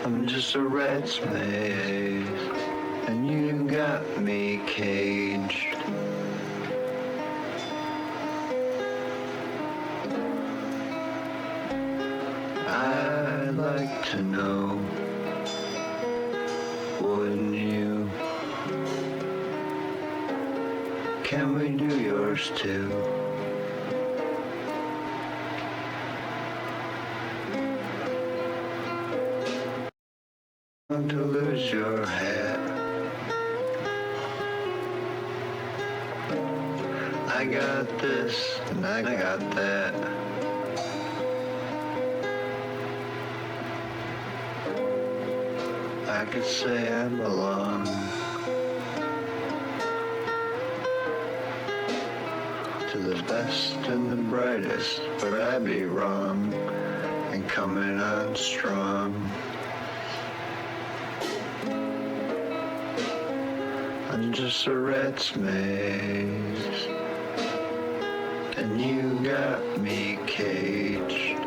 I'm just a rat's maze, and you got me caged. I'd like to know, wouldn't you? Can we do yours too? To lose your hat, I got this and I got that. I could say I belong to the best and the brightest, but I'd be wrong and coming on strong. I'm just a rat's maze, and you got me caged.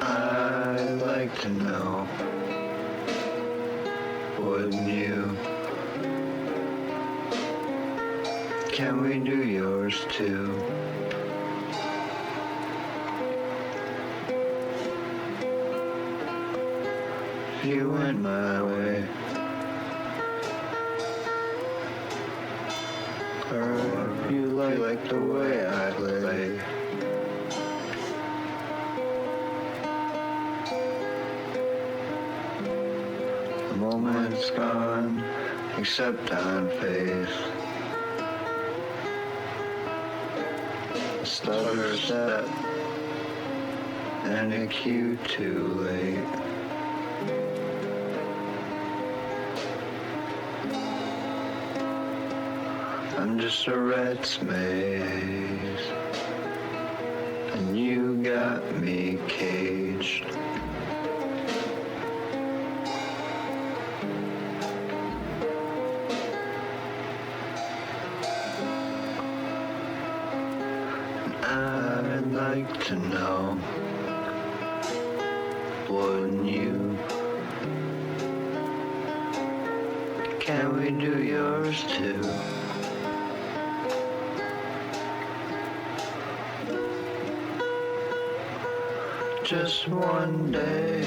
I'd like to know, wouldn't you? Can we do yours too? If you went my way, or if you like the way I lay, the moment's gone, except on faith. A stutter step, and a cue too late. I'm just a rat's maze, and you got me caged. I'd like to know, wouldn't you? Can we do yours too? Just one day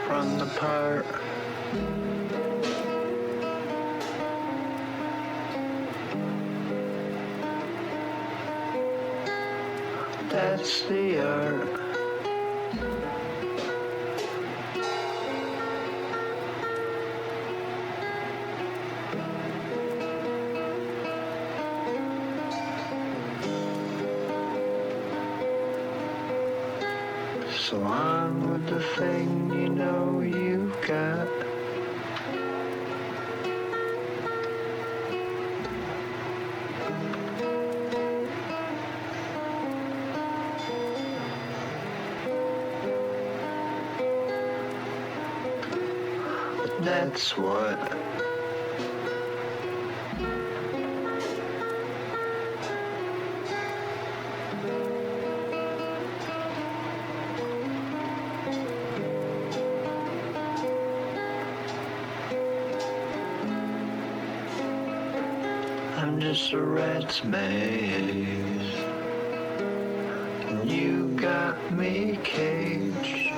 from the part that's the art. So on with the thing you know you've got. But that's what I'm just a rat's maze, and you got me caged.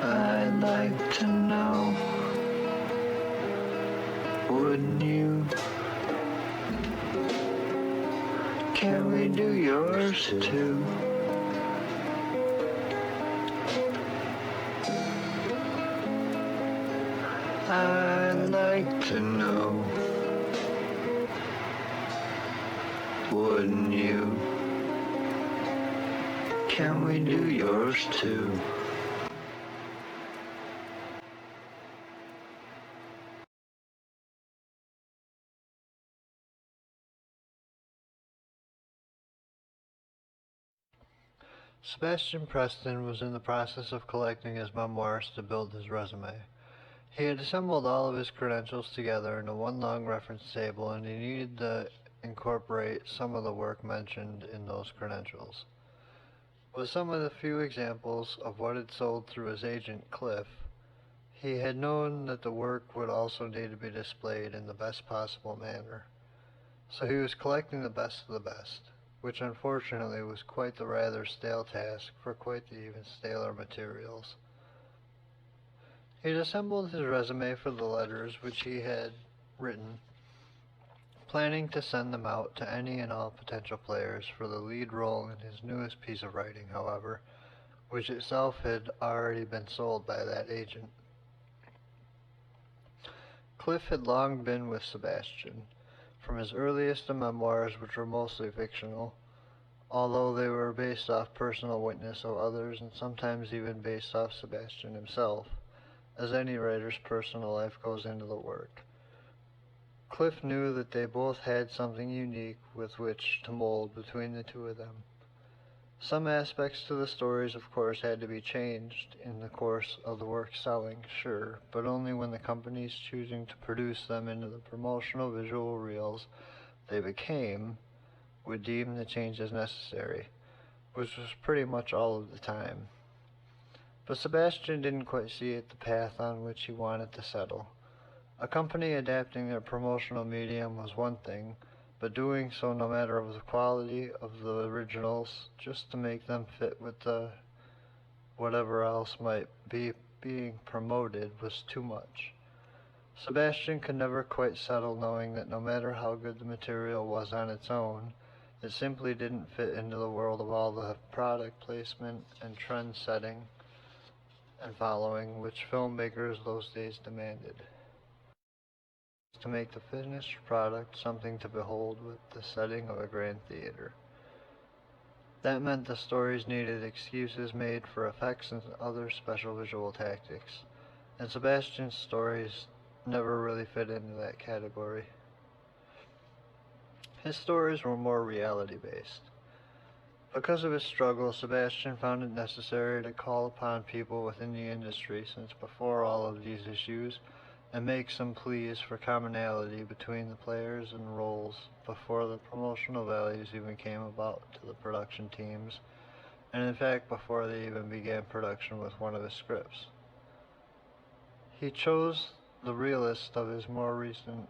I'd like to know, wouldn't you? Can we do yours too? I'd like to know, wouldn't you? Can we do yours too? Sebastian Preston was in the process of collecting his memoirs to build his resume. He had assembled all of his credentials together into one long reference table, and he needed to incorporate some of the work mentioned in those credentials. With some of the few examples of what had sold through his agent Cliff, he had known that the work would also need to be displayed in the best possible manner. So he was collecting the best of the best, which unfortunately was quite the rather stale task for quite the even staler materials. He had assembled his resume for the letters which he had written, planning to send them out to any and all potential players for the lead role in his newest piece of writing, however, which itself had already been sold by that agent. Cliff had long been with Sebastian, from his earliest memoirs, which were mostly fictional, although they were based off personal witness of others and sometimes even based off Sebastian himself, as any writer's personal life goes into the work. Cliff knew that they both had something unique with which to mold between the two of them. Some aspects to the stories, of course, had to be changed in the course of the work selling, sure, but only when the companies choosing to produce them into the promotional visual reels they became would deem the changes necessary, which was pretty much all of the time. But Sebastian didn't quite see it the path on which he wanted to settle. A company adapting their promotional medium was one thing, but doing so no matter of the quality of the originals, just to make them fit with the whatever else might be being promoted, was too much. Sebastian could never quite settle knowing that no matter how good the material was on its own, it simply didn't fit into the world of all the product placement and trend setting and following which filmmakers those days demanded, to make the finished product something to behold with the setting of a grand theater. That meant the stories needed excuses made for effects and other special visual tactics, and Sebastian's stories never really fit into that category. His stories were more reality-based. Because of his struggle, Sebastian found it necessary to call upon people within the industry since before all of these issues, and make some pleas for commonality between the players and roles before the promotional values even came about to the production teams, and in fact before they even began production with one of his scripts. He chose the realest of his more recent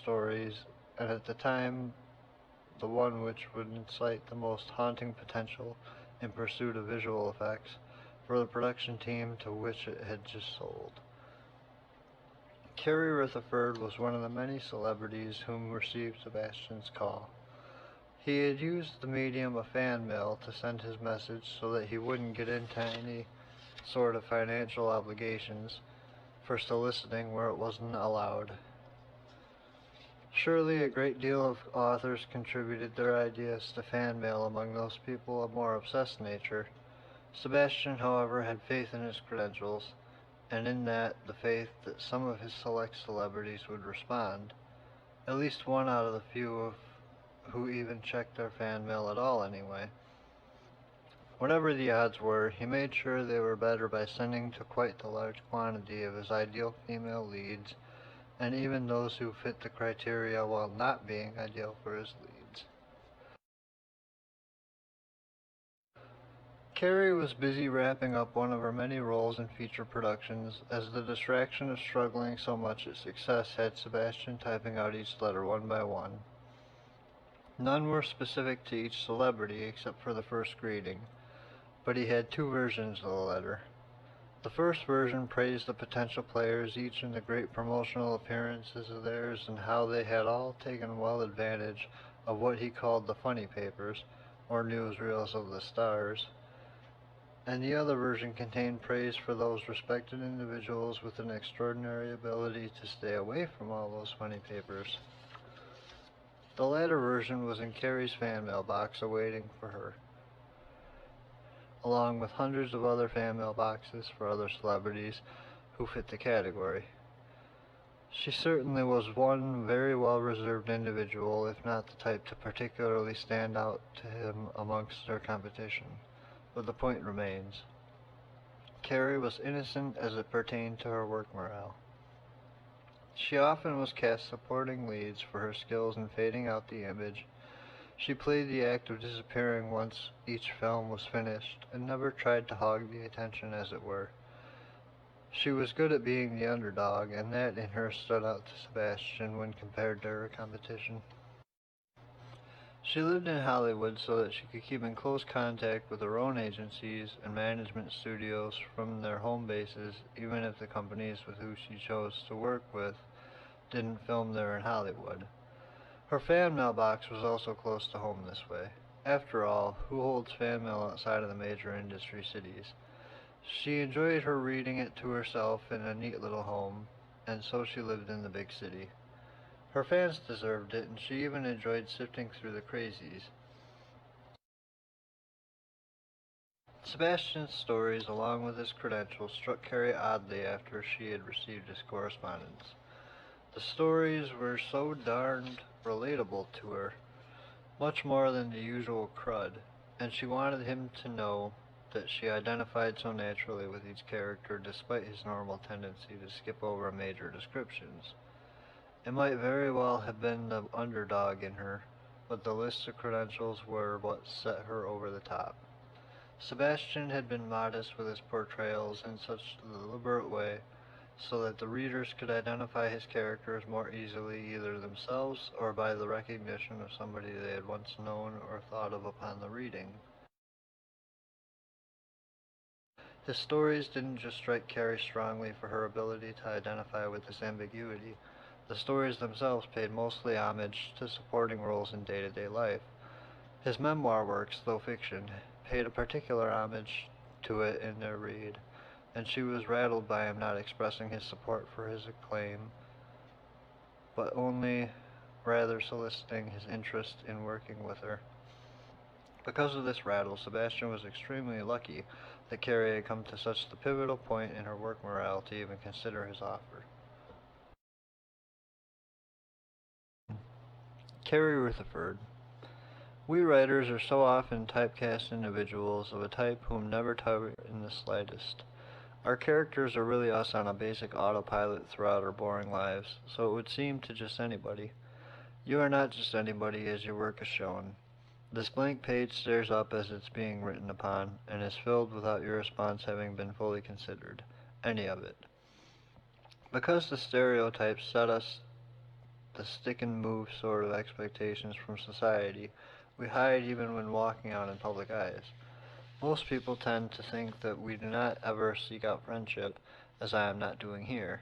stories, and at the time the one which would incite the most haunting potential in pursuit of visual effects for the production team to which it had just sold. Carrie Rutherford was one of the many celebrities whom received Sebastian's call. He had used the medium of fan mail to send his message so that he wouldn't get into any sort of financial obligations for soliciting where it wasn't allowed. Surely a great deal of authors contributed their ideas to fan mail among those people of more obsessed nature. Sebastian, however, had faith in his credentials, and in that the faith that some of his select celebrities would respond, at least one out of the few who even checked their fan mail at all anyway. Whatever the odds were, he made sure they were better by sending to quite the large quantity of his ideal female leads, and even those who fit the criteria while not being ideal for his leads. Carrie was busy wrapping up one of her many roles in feature productions, as the distraction of struggling so much at success had Sebastian typing out each letter one by one. None were specific to each celebrity except for the first greeting, but he had two versions of the letter. The first version praised the potential players each in the great promotional appearances of theirs and how they had all taken well advantage of what he called the funny papers, or newsreels of the stars. And the other version contained praise for those respected individuals with an extraordinary ability to stay away from all those funny papers. The latter version was in Carrie's fan mail box awaiting for her, along with hundreds of other fan mail boxes for other celebrities who fit the category. She certainly was one very well-reserved individual, if not the type to particularly stand out to him amongst her competition. but the point remains. Carrie was innocent as it pertained to her work morale. She often was cast supporting leads for her skills in fading out the image. She played the act of disappearing once each film was finished, and never tried to hog the attention, as it were. She was good at being the underdog, and that in her stood out to Sebastian when compared to her competition. She lived in Hollywood so that she could keep in close contact with her own agencies and management studios from their home bases, even if the companies with whom she chose to work with didn't film there in Hollywood. Her fan mailbox was also close to home this way. After all, who holds fan mail outside of the major industry cities? She enjoyed her reading it to herself in a neat little home, and so she lived in the big city. Her fans deserved it, and she even enjoyed sifting through the crazies. Sebastian's stories, along with his credentials, struck Carrie oddly after she had received his correspondence. The stories were so darned relatable to her, much more than the usual crud, and she wanted him to know that she identified so naturally with each character despite his normal tendency to skip over major descriptions. It might very well have been the underdog in her, but the list of credentials were what set her over the top. Sebastian had been modest with his portrayals in such a deliberate way so that the readers could identify his characters more easily either themselves or by the recognition of somebody they had once known or thought of upon the reading. His stories didn't just strike Carrie strongly for her ability to identify with this ambiguity. The stories themselves paid mostly homage to supporting roles in day-to-day life. His memoir works, though fiction, paid a particular homage to it in their read, and she was rattled by him not expressing his support for his acclaim, but only rather soliciting his interest in working with her. Because of this rattle, Sebastian was extremely lucky that Carrie had come to such the pivotal point in her work morale to even consider his offer. Carrie Rutherford. We writers are so often typecast individuals of a type whom never tire in the slightest. Our characters are really us on a basic autopilot throughout our boring lives, so it would seem to just anybody. You are not just anybody, as your work is shown. This blank page stares up as it's being written upon, and is filled without your response having been fully considered. Any of it. Because the stereotypes set us the stick-and-move sort of expectations from society, we hide even when walking out in public eyes. Most people tend to think that we do not ever seek out friendship, as I am not doing here.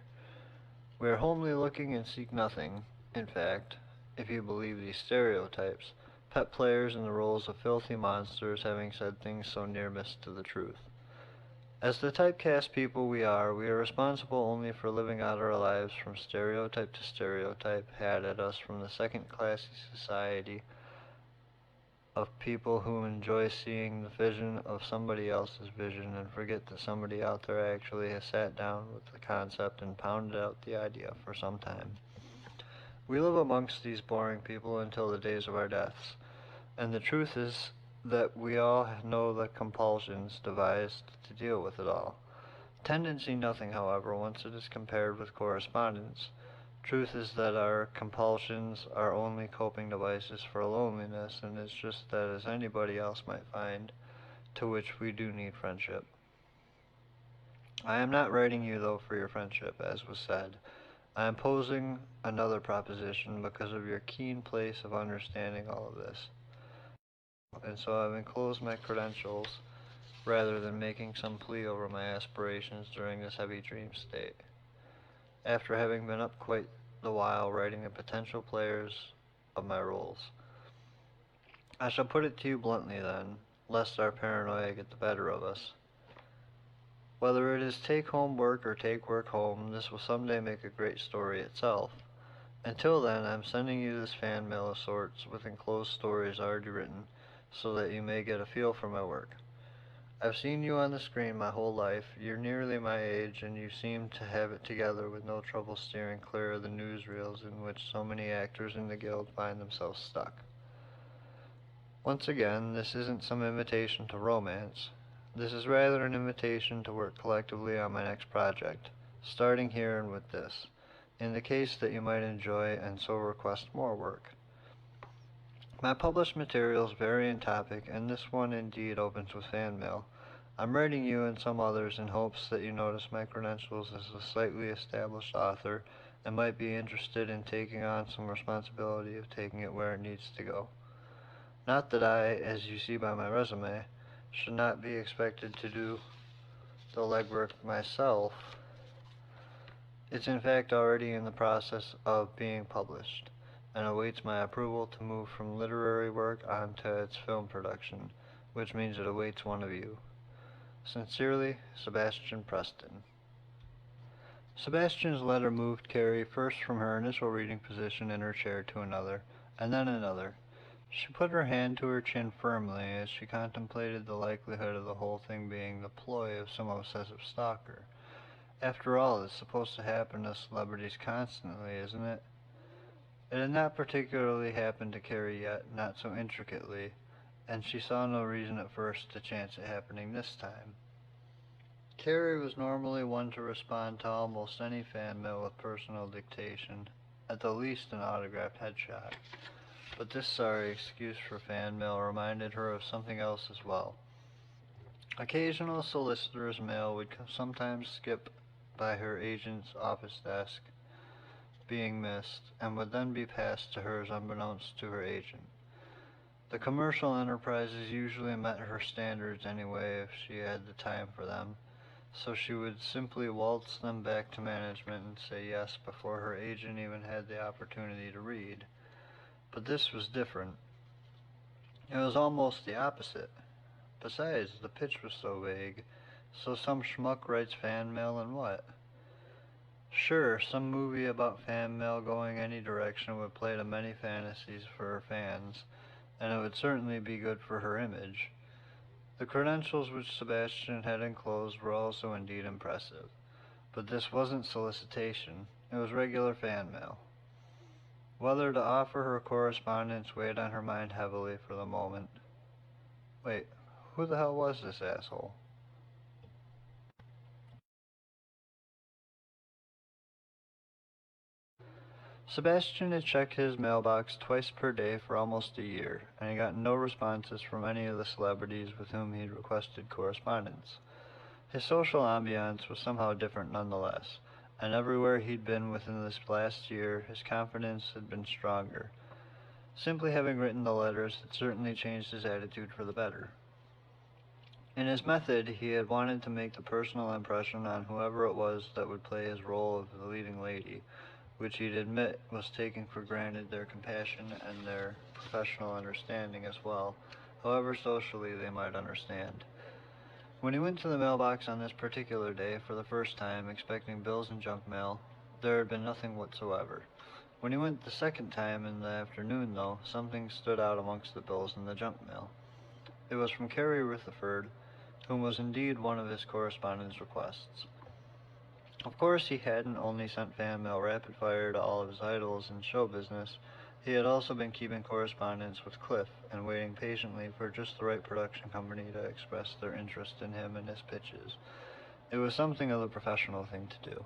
We are homely looking and seek nothing. In fact, if you believe these stereotypes, pet players in the roles of filthy monsters having said things so near miss to the truth. As the typecast people we are responsible only for living out our lives from stereotype to stereotype had at us from the second-class society of people who enjoy seeing the vision of somebody else's vision and forget that somebody out there actually has sat down with the concept and pounded out the idea for some time. We live amongst these boring people until the days of our deaths, and the truth is that we all know the compulsions devised to deal with it all. Tendency nothing, however, once it is compared with correspondence. Truth is that our compulsions are only coping devices for loneliness, and it's just that as anybody else might find, to which we do need friendship. I am not writing you, though, for your friendship, as was said. I am posing another proposition because of your keen place of understanding all of this. And so I've enclosed my credentials rather than making some plea over my aspirations during this heavy dream state. After having been up quite the while writing the potential players of my roles. I shall put it to you bluntly then, lest our paranoia get the better of us. Whether it is take-home work or take work home, this will someday make a great story itself. Until then, I'm sending you this fan mail of sorts with enclosed stories already written, so that you may get a feel for my work. I've seen you on the screen my whole life. You're nearly my age, and you seem to have it together with no trouble steering clear of the newsreels in which so many actors in the guild find themselves stuck. Once again, this isn't some invitation to romance. This is rather an invitation to work collectively on my next project, starting here and with this, in the case that you might enjoy and so request more work. My published materials vary in topic, and this one indeed opens with fan mail. I'm writing you and some others in hopes that you notice my credentials as a slightly established author and might be interested in taking on some responsibility of taking it where it needs to go. Not that I, as you see by my resume, should not be expected to do the legwork myself. It's in fact already in the process of being published, and awaits my approval to move from literary work onto its film production, which means it awaits one of you. Sincerely, Sebastian Preston. Sebastian's letter moved Carrie first from her initial reading position in her chair to another, and then another. She put her hand to her chin firmly as she contemplated the likelihood of the whole thing being the ploy of some obsessive stalker. After all, it's supposed to happen to celebrities constantly, isn't it? It had not particularly happened to Carrie yet, not so intricately, and she saw no reason at first to chance it happening this time. Carrie was normally one to respond to almost any fan mail with personal dictation, at the least an autographed headshot. But this sorry excuse for fan mail reminded her of something else as well. Occasional solicitor's mail would sometimes skip by her agent's office desk, being missed, and would then be passed to hers unbeknownst to her agent. The commercial enterprises usually met her standards anyway if she had the time for them, so she would simply waltz them back to management and say yes before her agent even had the opportunity to read. But this was different. It was almost the opposite. Besides, the pitch was so vague. So some schmuck writes fan mail and what? Sure, some movie about fan mail going any direction would play to many fantasies for her fans, and it would certainly be good for her image. The credentials which Sebastian had enclosed were also indeed impressive. But this wasn't solicitation. It was regular fan mail. Whether to offer her correspondence weighed on her mind heavily for the moment. Wait, who the hell was this asshole? Sebastian had checked his mailbox twice per day for almost a year, and he got no responses from any of the celebrities with whom he requested correspondence. His social ambiance was somehow different nonetheless, and everywhere he'd been within this last year, his confidence had been stronger. Simply having written the letters had certainly changed his attitude for the better. In his method, he had wanted to make the personal impression on whoever it was that would play his role of the leading lady, which he'd admit was taking for granted their compassion and their professional understanding as well, however socially they might understand. When he went to the mailbox on this particular day for the first time, expecting bills and junk mail, there had been nothing whatsoever. When he went the second time in the afternoon, though, something stood out amongst the bills and the junk mail. It was from Carrie Rutherford, whom was indeed one of his correspondence requests. Of course, he hadn't only sent fan mail rapid-fire to all of his idols in show business. He had also been keeping correspondence with Cliff and waiting patiently for just the right production company to express their interest in him and his pitches. It was something of a professional thing to do.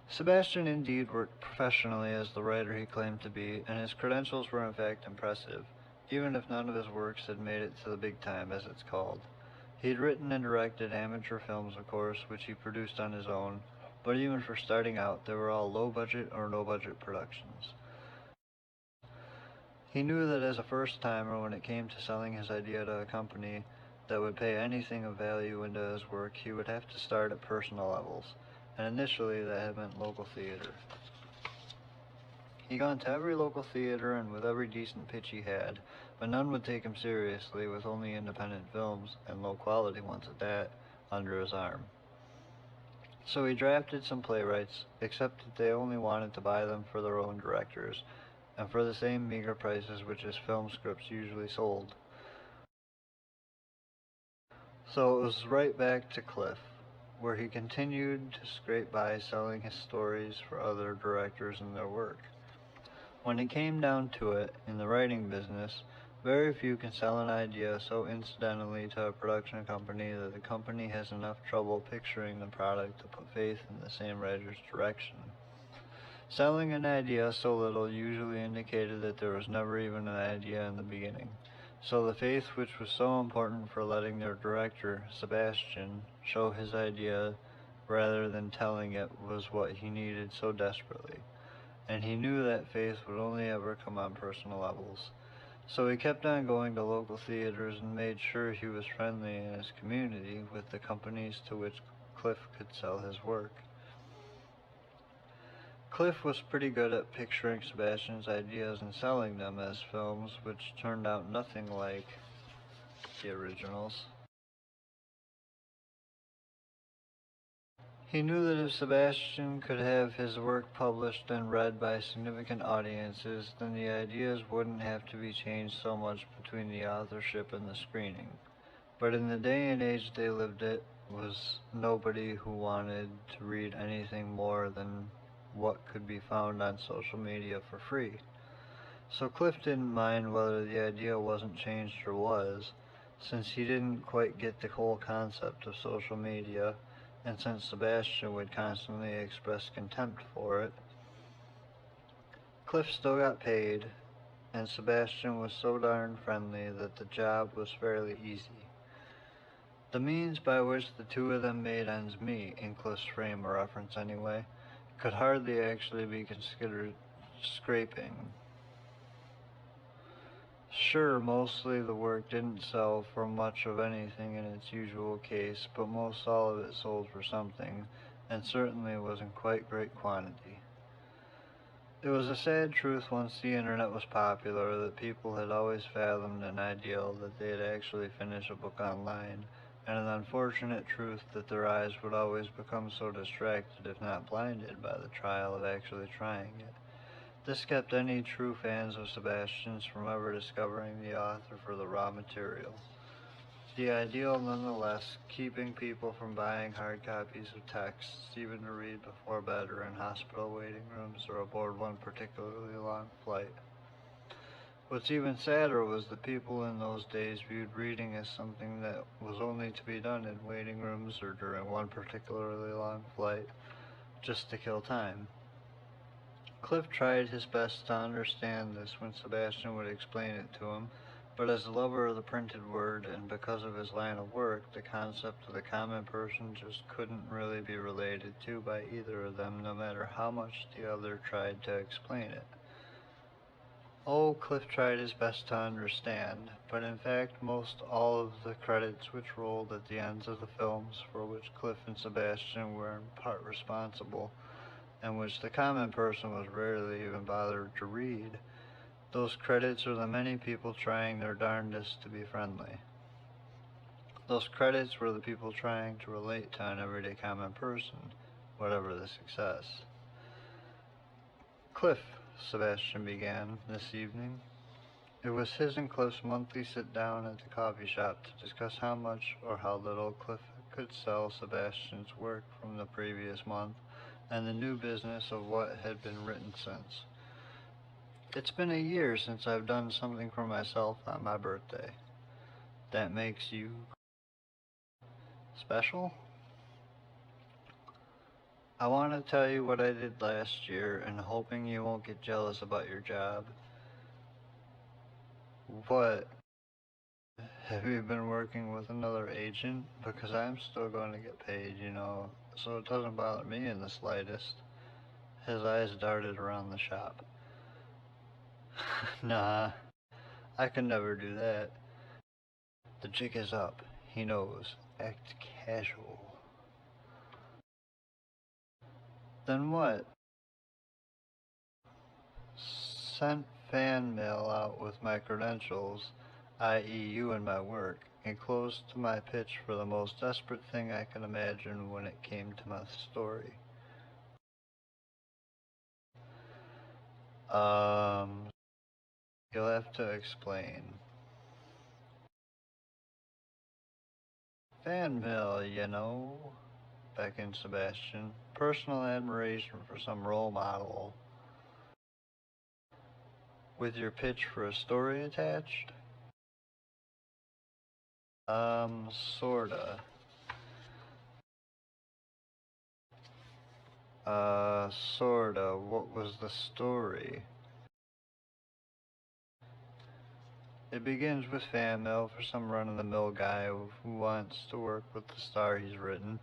Sebastian indeed worked professionally as the writer he claimed to be, and his credentials were in fact impressive, even if none of his works had made it to the big time, as it's called. He had written and directed amateur films, of course, which he produced on his own, but even for starting out, they were all low-budget or no-budget productions. He knew that as a first-timer, when it came to selling his idea to a company that would pay anything of value into his work, he would have to start at personal levels, and initially that had meant local theater. He'd gone to every local theater and with every decent pitch he had, but none would take him seriously with only independent films, and low-quality ones at that, under his arm. So he drafted some playwrights, except that they only wanted to buy them for their own directors, and for the same meager prices which his film scripts usually sold. So it was right back to Cliff, where he continued to scrape by selling his stories for other directors and their work. When it came down to it, in the writing business, Very few can sell an idea so incidentally to a production company that the company has enough trouble picturing the product to put faith in the same writer's direction. Selling an idea so little usually indicated that there was never even an idea in the beginning. So the faith which was so important for letting their director, Sebastian, show his idea rather than telling it was what he needed so desperately. And he knew that faith would only ever come on personal levels. So he kept on going to local theaters and made sure he was friendly in his community with the companies to which Cliff could sell his work. Cliff was pretty good at picturing Sebastian's ideas and selling them as films, which turned out nothing like the originals. He knew that if Sebastian could have his work published and read by significant audiences, then the ideas wouldn't have to be changed so much between the authorship and the screening. But in the day and age they lived in, was nobody who wanted to read anything more than what could be found on social media for free. So Cliff didn't mind whether the idea wasn't changed or was, since he didn't quite get the whole concept of social media, and since Sebastian would constantly express contempt for it. Cliff still got paid, and Sebastian was so darn friendly that the job was fairly easy. The means by which the two of them made ends meet, in Cliff's frame of reference anyway, could hardly actually be considered scraping. Sure, mostly the work didn't sell for much of anything in its usual case, but most all of it sold for something, and certainly was in quite great quantity. It was a sad truth once the internet was popular that people had always fathomed an ideal that they'd actually finish a book online, and an unfortunate truth that their eyes would always become so distracted, if not blinded, by the trial of actually trying it. This kept any true fans of Sebastian's from ever discovering the author for the raw material. The ideal, nonetheless, keeping people from buying hard copies of texts, even to read before bed or in hospital waiting rooms or aboard one particularly long flight. What's even sadder was that people in those days viewed reading as something that was only to be done in waiting rooms or during one particularly long flight, just to kill time. Cliff tried his best to understand this when Sebastian would explain it to him, but as a lover of the printed word and because of his line of work, the concept of the common person just couldn't really be related to by either of them, no matter how much the other tried to explain it. Oh, Cliff tried his best to understand, but in fact most all of the credits which rolled at the ends of the films for which Cliff and Sebastian were in part responsible, and which the common person was rarely even bothered to read, those credits are the many people trying their darndest to be friendly. Those credits were the people trying to relate to an everyday common person, whatever the success. Cliff, Sebastian began this evening. It was his and Cliff's monthly sit-down at the coffee shop to discuss how much or how little Cliff could sell Sebastian's work from the previous month, and the new business of what had been written since. It's been a year since I've done something for myself on my birthday. That makes you special? I want to tell you what I did last year, and hoping you won't get jealous about your job. What? Have you been working with another agent? Because I'm still going to get paid, so it doesn't bother me in the slightest. His eyes darted around the shop. Nah, I could never do that. The jig is up. He knows. Act casual. Then what? Sent fan mail out with my credentials, i.e. you and my work, enclosed to my pitch for the most desperate thing I could imagine when it came to my story. You'll have to explain. Fan mail, beckoned Sebastian. Personal admiration for some role model. With your pitch for a story attached? Sorta. Sorta. What was the story? It begins with fan mail for some run-of-the-mill guy who wants to work with the star he's written.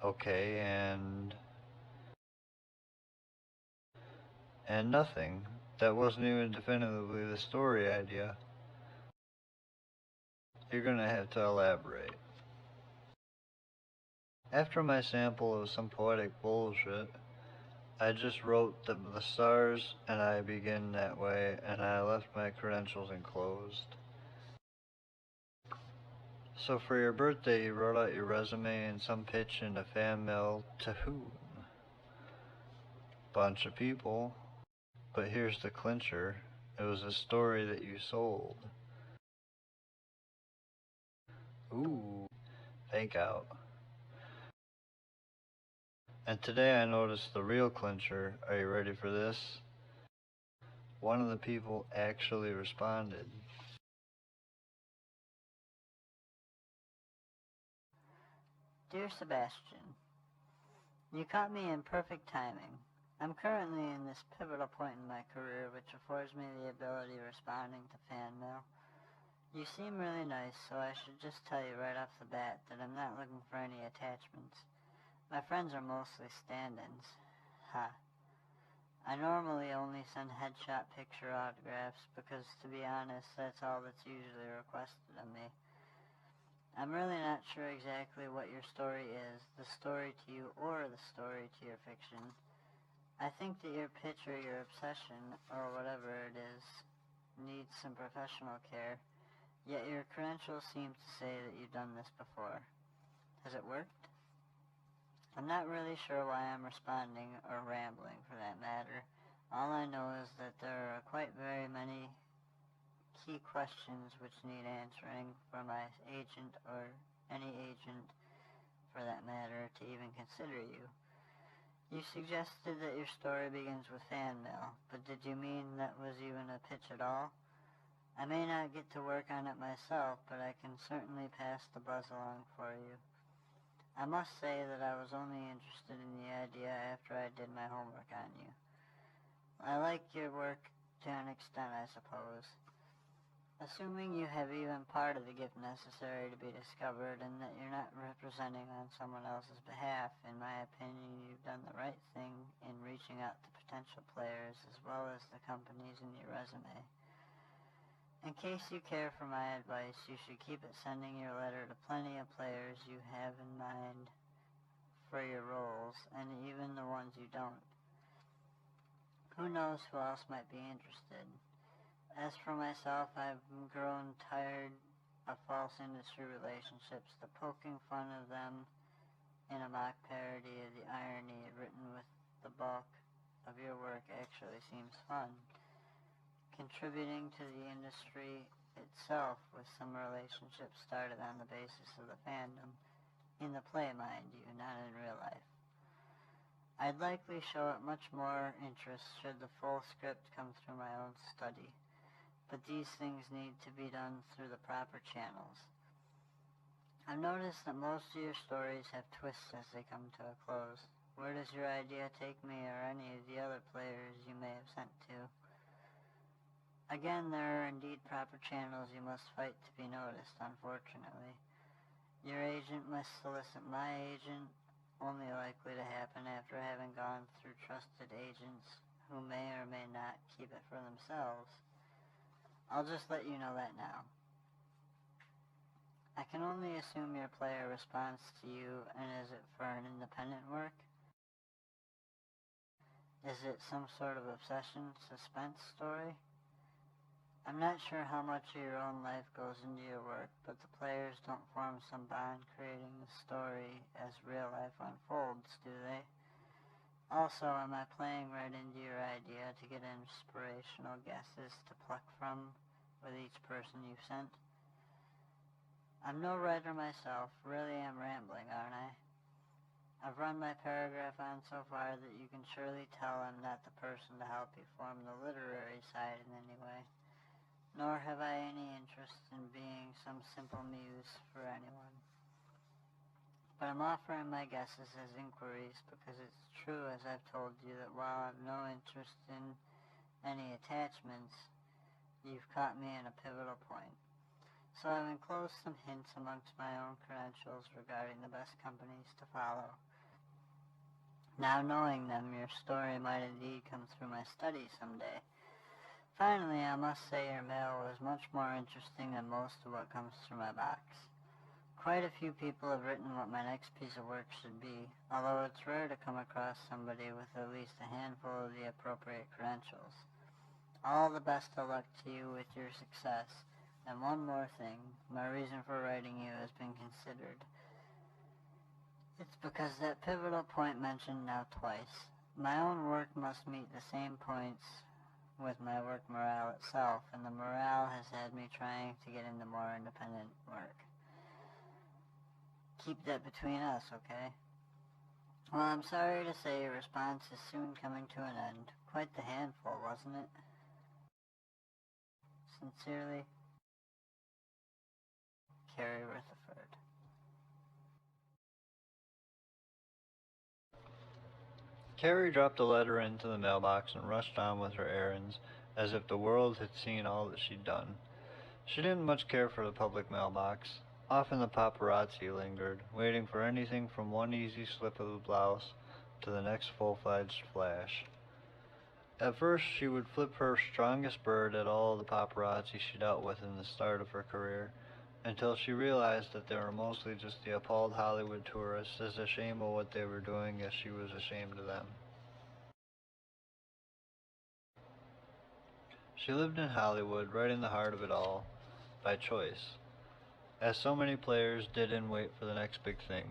Okay, and nothing. That wasn't even definitively the story idea. You're gonna have to elaborate. After my sample of some poetic bullshit, I just wrote that the stars and I begin that way, and I left my credentials enclosed. So for your birthday, you wrote out your resume and some pitch in a fan mail to whom? Bunch of people. But here's the clincher. It was a story that you sold. Ooh, fake out. And today I noticed the real clincher. Are you ready for this? One of the people actually responded. Dear Sebastian, you caught me in perfect timing. I'm currently in this pivotal point in my career which affords me the ability of responding to fan mail. You seem really nice, so I should just tell you right off the bat that I'm not looking for any attachments. My friends are mostly stand-ins. Ha. I normally only send headshot picture autographs because, to be honest, that's all that's usually requested of me. I'm really not sure exactly what your story is, the story to you or the story to your fiction. I think that your pitch or your obsession, or whatever it is, needs some professional care, yet your credentials seem to say that you've done this before. Has it worked? I'm not really sure why I'm responding, or rambling for that matter. All I know is that there are quite very many key questions which need answering for my agent, or any agent for that matter, to even consider you. You suggested that your story begins with fan mail, but did you mean that was even a pitch at all? I may not get to work on it myself, but I can certainly pass the buzz along for you. I must say that I was only interested in the idea after I did my homework on you. I like your work to an extent, I suppose. Assuming you have even part of the gift necessary to be discovered and that you're not representing on someone else's behalf, in my opinion, you've done the right thing in reaching out to potential players as well as the companies in your resume. In case you care for my advice, you should keep it sending your letter to plenty of players you have in mind for your roles, and even the ones you don't. Who knows who else might be interested. As for myself, I've grown tired of false industry relationships. The poking fun of them in a mock parody of the irony written with the bulk of your work actually seems fun. Contributing to the industry itself with some relationships started on the basis of the fandom, in the play, mind you, not in real life. I'd likely show it much more interest should the full script come through my own study. But these things need to be done through the proper channels. I've noticed that most of your stories have twists as they come to a close. Where does your idea take me or any of the other players you may have sent to? Again, there are indeed proper channels you must fight to be noticed, unfortunately. Your agent must solicit my agent, only likely to happen after having gone through trusted agents who may or may not keep it for themselves. I'll just let you know that now. I can only assume your player responds to you, and is it for an independent work? Is it some sort of obsession, suspense story? I'm not sure how much of your own life goes into your work, but the players don't form some bond creating the story as real life unfolds, do they? Also, am I playing right into your idea to get inspirational guesses to pluck from with each person you've sent? I'm no writer myself, really am rambling, aren't I? I've run my paragraph on so far that you can surely tell I'm not the person to help you form the literary side in any way, nor have I any interest some simple muse for anyone. But I'm offering my guesses as inquiries because it's true, as I've told you, that while I've no interest in any attachments, you've caught me in a pivotal point. So I've enclosed some hints amongst my own credentials regarding the best companies to follow. Now knowing them, your story might indeed come through my study someday. Finally, I must say your mail was much more interesting than most of what comes through my box. Quite a few people have written what my next piece of work should be, although it's rare to come across somebody with at least a handful of the appropriate credentials. All the best of luck to you with your success. And one more thing, my reason for writing you has been considered. It's because that pivotal point mentioned now twice. My own work must meet the same points with my work morale itself, and the morale has had me trying to get into more independent work. Keep that between us, okay? Well, I'm sorry to say your response is soon coming to an end. Quite the handful, wasn't it? Sincerely, Carrie Rutherford. Carrie dropped the letter into the mailbox and rushed on with her errands, as if the world had seen all that she'd done. She didn't much care for the public mailbox. Often the paparazzi lingered, waiting for anything from one easy slip of the blouse to the next full-fledged flash. At first, she would flip her strongest bird at all the paparazzi she dealt with in the start of her career, until she realized that they were mostly just the appalled Hollywood tourists as ashamed of what they were doing as she was ashamed of them. She lived in Hollywood, right in the heart of it all, by choice, as so many players did and wait for the next big thing.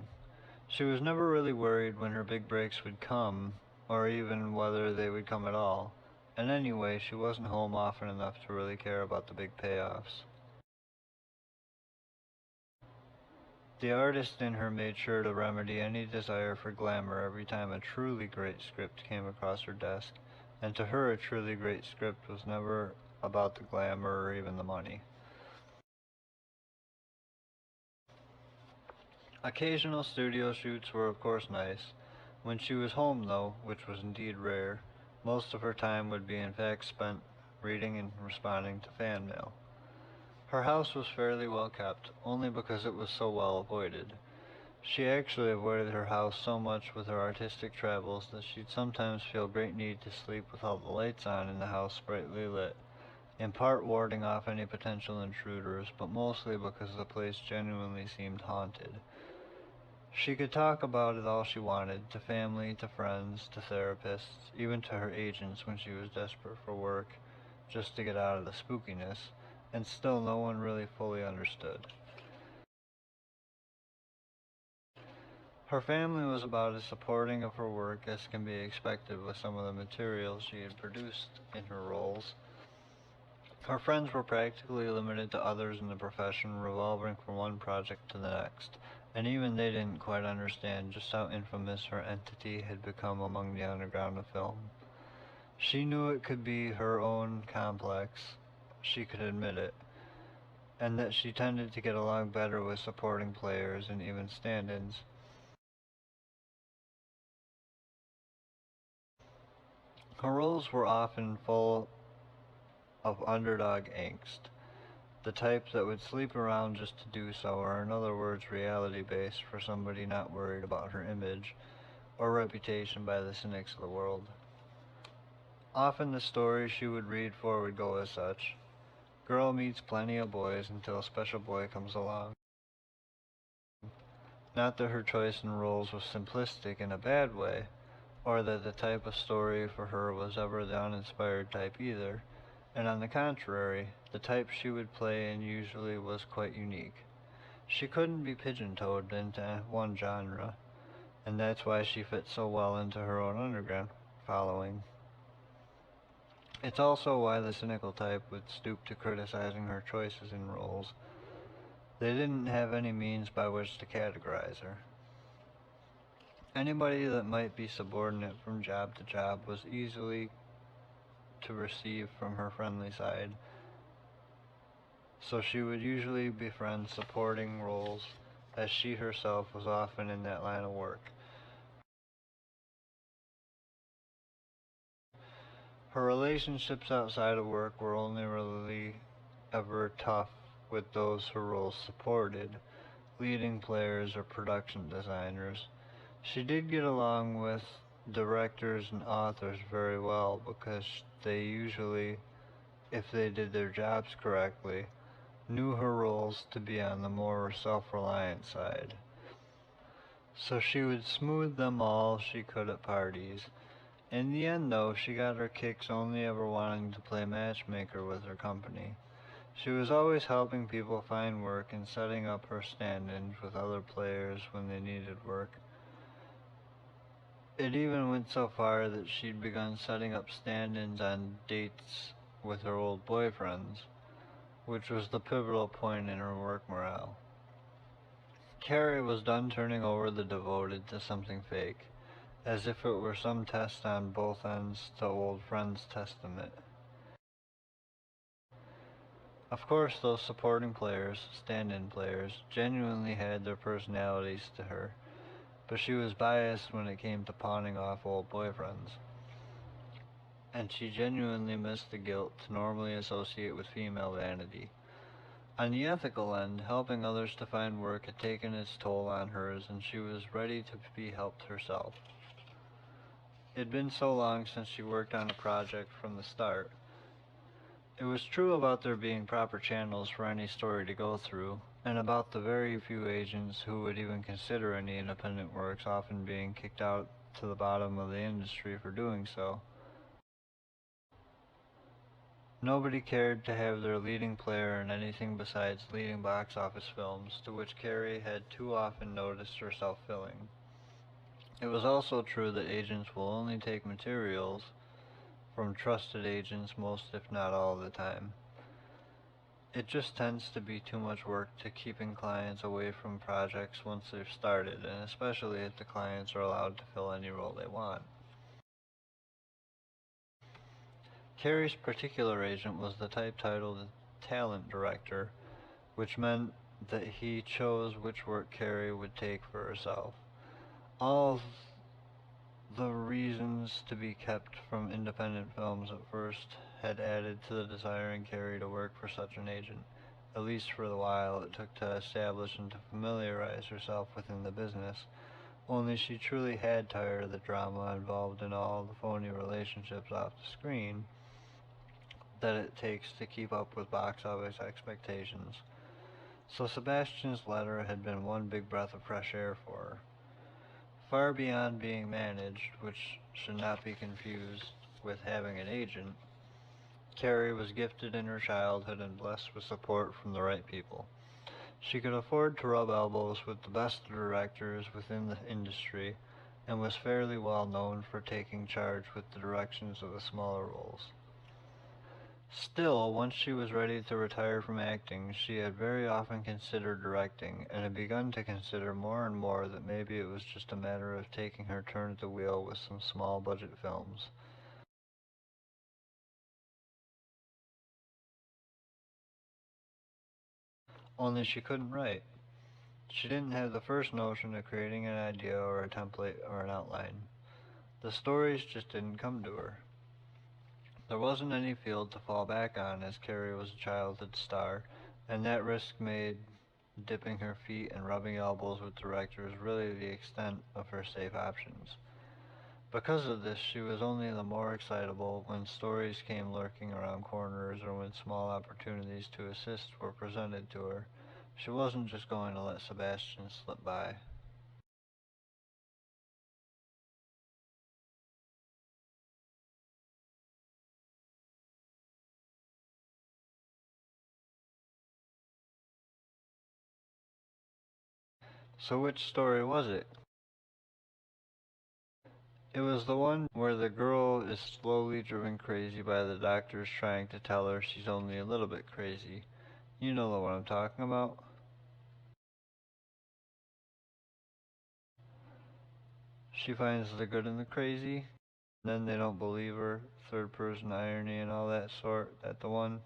She was never really worried when her big breaks would come, or even whether they would come at all, and anyway, she wasn't home often enough to really care about the big payoffs. The artist in her made sure to remedy any desire for glamour every time a truly great script came across her desk, and to her a truly great script was never about the glamour or even the money. Occasional studio shoots were of course nice. When she was home, though, which was indeed rare, most of her time would be in fact spent reading and responding to fan mail. Her house was fairly well kept, only because it was so well avoided. She actually avoided her house so much with her artistic travels that she'd sometimes feel great need to sleep with all the lights on in the house brightly lit, in part warding off any potential intruders, but mostly because the place genuinely seemed haunted. She could talk about it all she wanted, to family, to friends, to therapists, even to her agents when she was desperate for work, just to get out of the spookiness, and still no one really fully understood. Her family was about as supporting of her work as can be expected with some of the materials she had produced in her roles. Her friends were practically limited to others in the profession, revolving from one project to the next, and even they didn't quite understand just how infamous her entity had become among the underground of film. She knew it could be her own complex, she could admit it, and that she tended to get along better with supporting players and even stand-ins. Her roles were often full of underdog angst, the type that would sleep around just to do so, or in other words, reality-based for somebody not worried about her image or reputation by the cynics of the world. Often the stories she would read for would go as such: girl meets plenty of boys until a special boy comes along. Not that her choice in roles was simplistic in a bad way, or that the type of story for her was ever the uninspired type either, and on the contrary, the type she would play in usually was quite unique. She couldn't be pigeon-toed into one genre, and that's why she fit so well into her own underground following. It's also why the cynical type would stoop to criticizing her choices in roles. They didn't have any means by which to categorize her. Anybody that might be subordinate from job to job was easily to receive from her friendly side, so she would usually befriend supporting roles, as she herself was often in that line of work. Her relationships outside of work were only really ever tough with those her roles supported, leading players or production designers. She did get along with directors and authors very well because they usually, if they did their jobs correctly, knew her roles to be on the more self-reliant side. So she would smooth them all she could at parties. In the end, though, she got her kicks only ever wanting to play matchmaker with her company. She was always helping people find work and setting up her stand-ins with other players when they needed work. It even went so far that she'd begun setting up stand-ins on dates with her old boyfriends, which was the pivotal point in her work morale. Carrie was done turning over the devoted to something fake, as if it were some test on both ends to old friend's testament. Of course, those supporting players, stand-in players, genuinely had their personalities to her, but she was biased when it came to pawning off old boyfriends. And she genuinely missed the guilt to normally associate with female vanity. On the ethical end, helping others to find work had taken its toll on hers, and she was ready to be helped herself. It had been so long since she worked on a project from the start. It was true about there being proper channels for any story to go through, and about the very few agents who would even consider any independent works often being kicked out to the bottom of the industry for doing so. Nobody cared to have their leading player in anything besides leading box office films, to which Carrie had too often noticed herself filling. It was also true that agents will only take materials from trusted agents most if not all the time. It just tends to be too much work to keeping clients away from projects once they've started, and especially if the clients are allowed to fill any role they want. Carrie's particular agent was the type titled talent director, which meant that he chose which work Carrie would take for herself. All the reasons to be kept from independent films at first had added to the desire in Carrie to work for such an agent, at least for the while it took to establish and to familiarize herself within the business. Only she truly had tired of the drama involved in all the phony relationships off the screen that it takes to keep up with box office expectations. So Sebastian's letter had been one big breath of fresh air for her. Far beyond being managed, which should not be confused with having an agent, Carrie was gifted in her childhood and blessed with support from the right people. She could afford to rub elbows with the best directors within the industry, and was fairly well known for taking charge with the directions of the smaller roles. Still, once she was ready to retire from acting, she had very often considered directing, and had begun to consider more and more that maybe it was just a matter of taking her turn at the wheel with some small-budget films. Only she couldn't write. She didn't have the first notion of creating an idea or a template or an outline. The stories just didn't come to her. There wasn't any field to fall back on, as Carrie was a childhood star, and that risk made dipping her feet and rubbing elbows with directors really the extent of her safe options. Because of this, she was only the more excitable when stories came lurking around corners or when small opportunities to assist were presented to her. She wasn't just going to let Sebastian slip by. So which story was it? It was the one where the girl is slowly driven crazy by the doctors trying to tell her she's only a little bit crazy. You know the one I'm talking about. She finds the good in the crazy, then they don't believe her, third person irony and all that sort. That the one?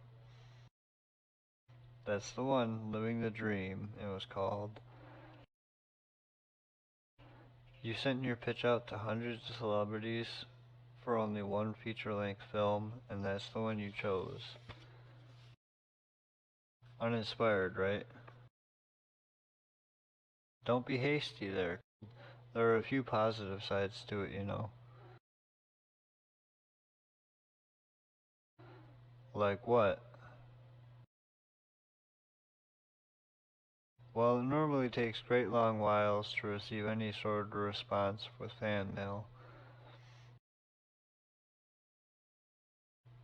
That's the one, Living the Dream, it was called. You sent your pitch out to hundreds of celebrities for only one feature-length film, and that's the one you chose. Uninspired, right? Don't be hasty there. There are a few positive sides to it, you know. Like what? Well, it normally takes great long whiles to receive any sort of response with fan mail.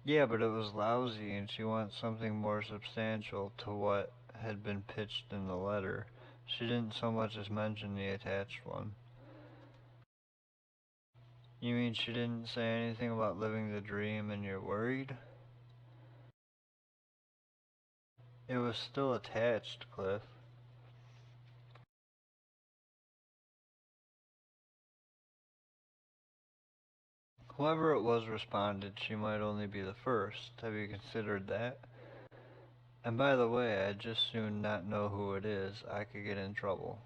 Yeah, but it was lousy and she wants something more substantial to what had been pitched in the letter. She didn't so much as mention the attached one. You mean she didn't say anything about living the dream and you're worried? It was still attached, Cliff. Whoever it was responded she might only be the first. Have you considered that? And by the way, I'd just soon not know who it is. I could get in trouble.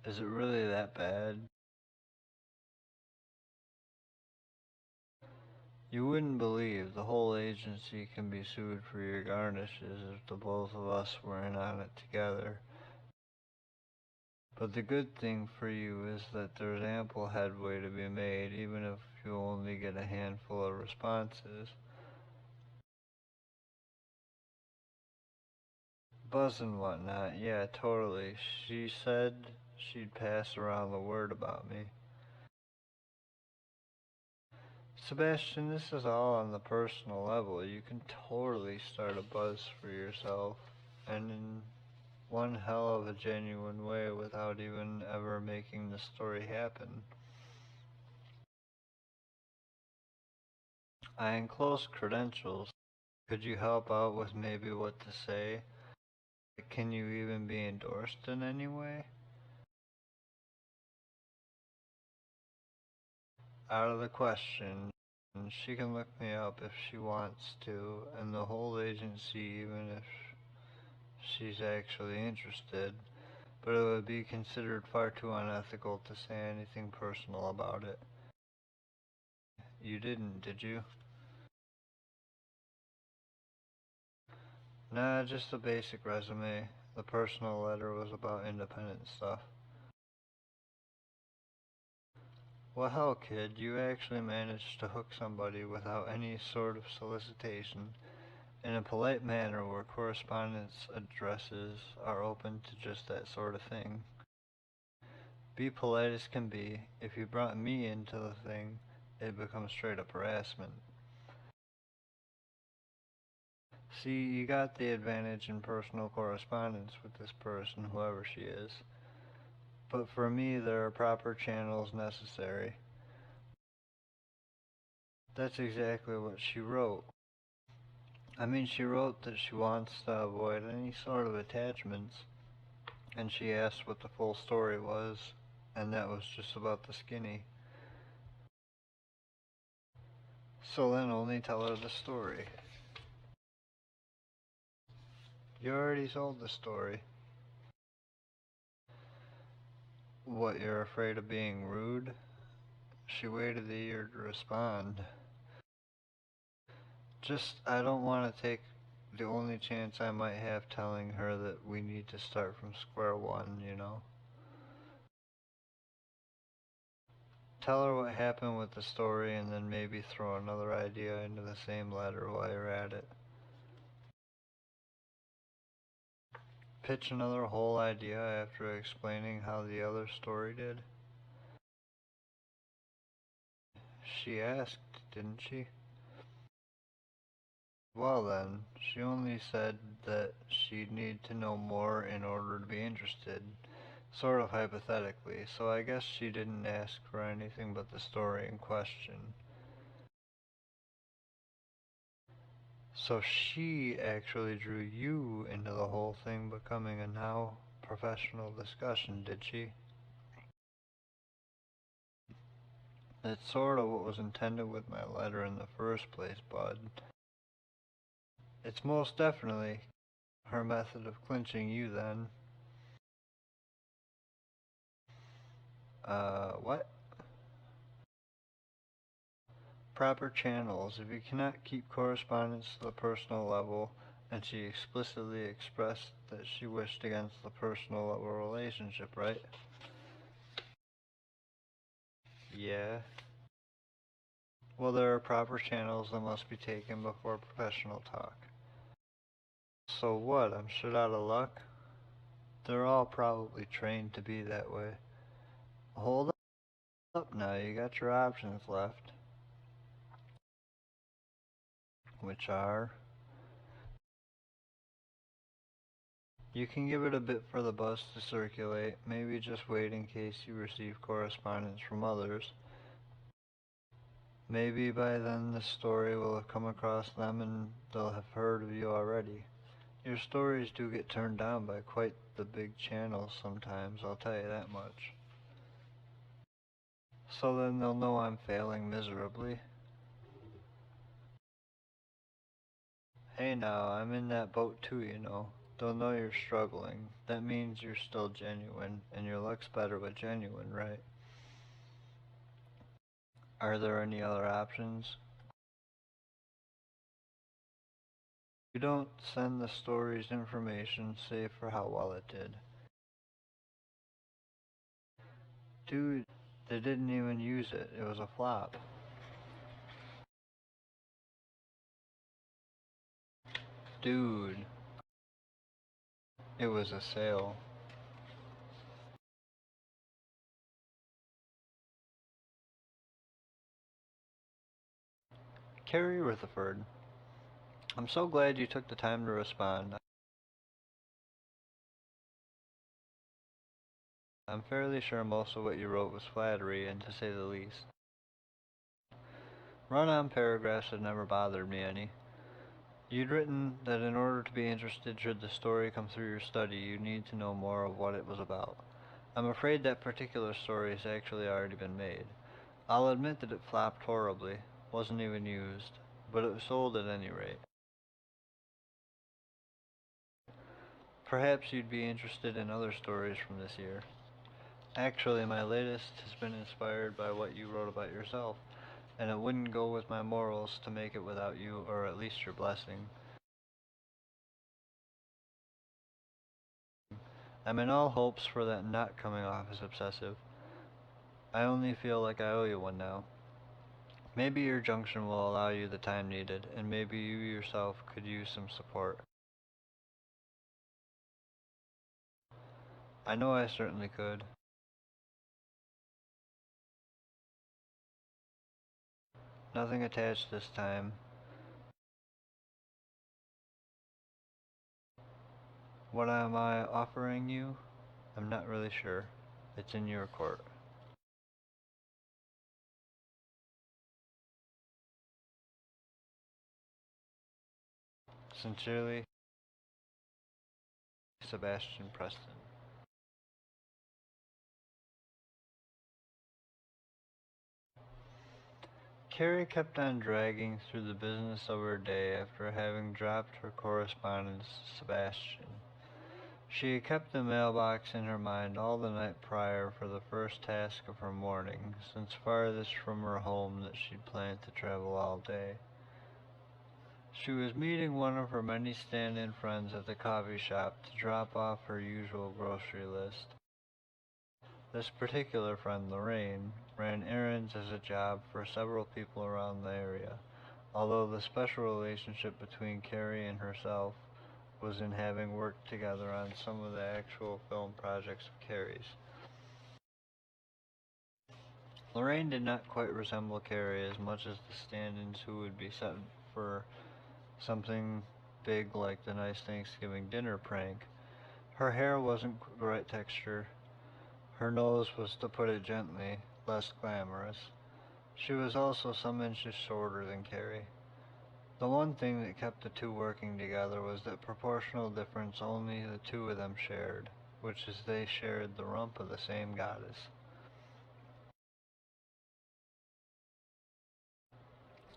Is it really that bad? You wouldn't believe the whole agency can be sued for your garnishes if the both of us were in on it together. But the good thing for you is that there's ample headway to be made, even if you only get a handful of responses. Buzz and whatnot, yeah, totally. She said she'd pass around the word about me. Sebastian, this is all on the personal level. You can totally start a buzz for yourself, and in one hell of a genuine way without even ever making the story happen. I enclose credentials. Could you help out with maybe what to say? Can you even be endorsed in any way? Out of the question. She can look me up if she wants to, and the whole agency even if she's actually interested, but it would be considered far too unethical to say anything personal about it. You didn't, did you? Nah, just a basic resume. The personal letter was about independent stuff. Well, hell, kid, you actually managed to hook somebody without any sort of solicitation, in a polite manner where correspondence addresses are open to just that sort of thing. Be polite as can be. If you brought me into the thing, it becomes straight up harassment. See, you got the advantage in personal correspondence with this person, whoever she is. But for me, there are proper channels necessary. That's exactly what she wrote. I mean, she wrote that she wants to avoid any sort of attachments, and she asked what the full story was, and that was just about the skinny. So then only tell her the story. You already told the story. What, you're afraid of being rude? She waited a year to respond. I don't want to take the only chance I might have telling her that we need to start from square one, you know? Tell her what happened with the story and then maybe throw another idea into the same letter while you're at it. Pitch another whole idea after explaining how the other story did. She asked, didn't she? Well then, she only said that she'd need to know more in order to be interested, sort of hypothetically, so I guess she didn't ask for anything but the story in question. So she actually drew you into the whole thing becoming a now professional discussion, did she? That's sort of what was intended with my letter in the first place, bud. It's most definitely her method of clinching you then. What? Proper channels. If you cannot keep correspondence to the personal level, and she explicitly expressed that she wished against the personal level relationship, right? Yeah. Well, there are proper channels that must be taken before professional talk. So what? I'm shit out of luck? They're all probably trained to be that way. Hold up now, you got your options left. Which are... You can give it a bit for the buzz to circulate, maybe just wait in case you receive correspondence from others. Maybe by then the story will have come across them and they'll have heard of you already. Your stories do get turned down by quite the big channels sometimes, I'll tell you that much. So then they'll know I'm failing miserably. Hey now, I'm in that boat too, you know. They'll know you're struggling. That means you're still genuine, and your luck's better with genuine, right? Are there any other options? You don't send the story's information save for how well it did. Dude, they didn't even use it. It was a flop. Dude, it was a sale. Carrie Rutherford, I'm so glad you took the time to respond. I'm fairly sure most of what you wrote was flattery, and to say the least. Run-on paragraphs have never bothered me any. You'd written that in order to be interested should the story come through your study, you need to know more of what it was about. I'm afraid that particular story has actually already been made. I'll admit that it flopped horribly, wasn't even used, but it was sold at any rate. Perhaps you'd be interested in other stories from this year. Actually, my latest has been inspired by what you wrote about yourself, and it wouldn't go with my morals to make it without you, or at least your blessing. I'm in all hopes for that not coming off as obsessive. I only feel like I owe you one now. Maybe your junction will allow you the time needed, and maybe you yourself could use some support. I know I certainly could. Nothing attached this time. What am I offering you? I'm not really sure. It's in your court. Sincerely, Sebastian Preston. Carrie kept on dragging through the business of her day after having dropped her correspondence to Sebastian. She had kept the mailbox in her mind all the night prior for the first task of her morning, since farthest from her home that she'd planned to travel all day. She was meeting one of her many stand-in friends at the coffee shop to drop off her usual grocery list. This particular friend, Lorraine, ran errands as a job for several people around the area, although the special relationship between Carrie and herself was in having worked together on some of the actual film projects of Carrie's. Lorraine did not quite resemble Carrie as much as the stand-ins who would be set for something big like the nice Thanksgiving dinner prank. Her hair wasn't the right texture. Her nose was, to put it gently, less glamorous. She was also some inches shorter than Carrie. The one thing that kept the two working together was that proportional difference only the two of them shared, which is they shared the rump of the same goddess.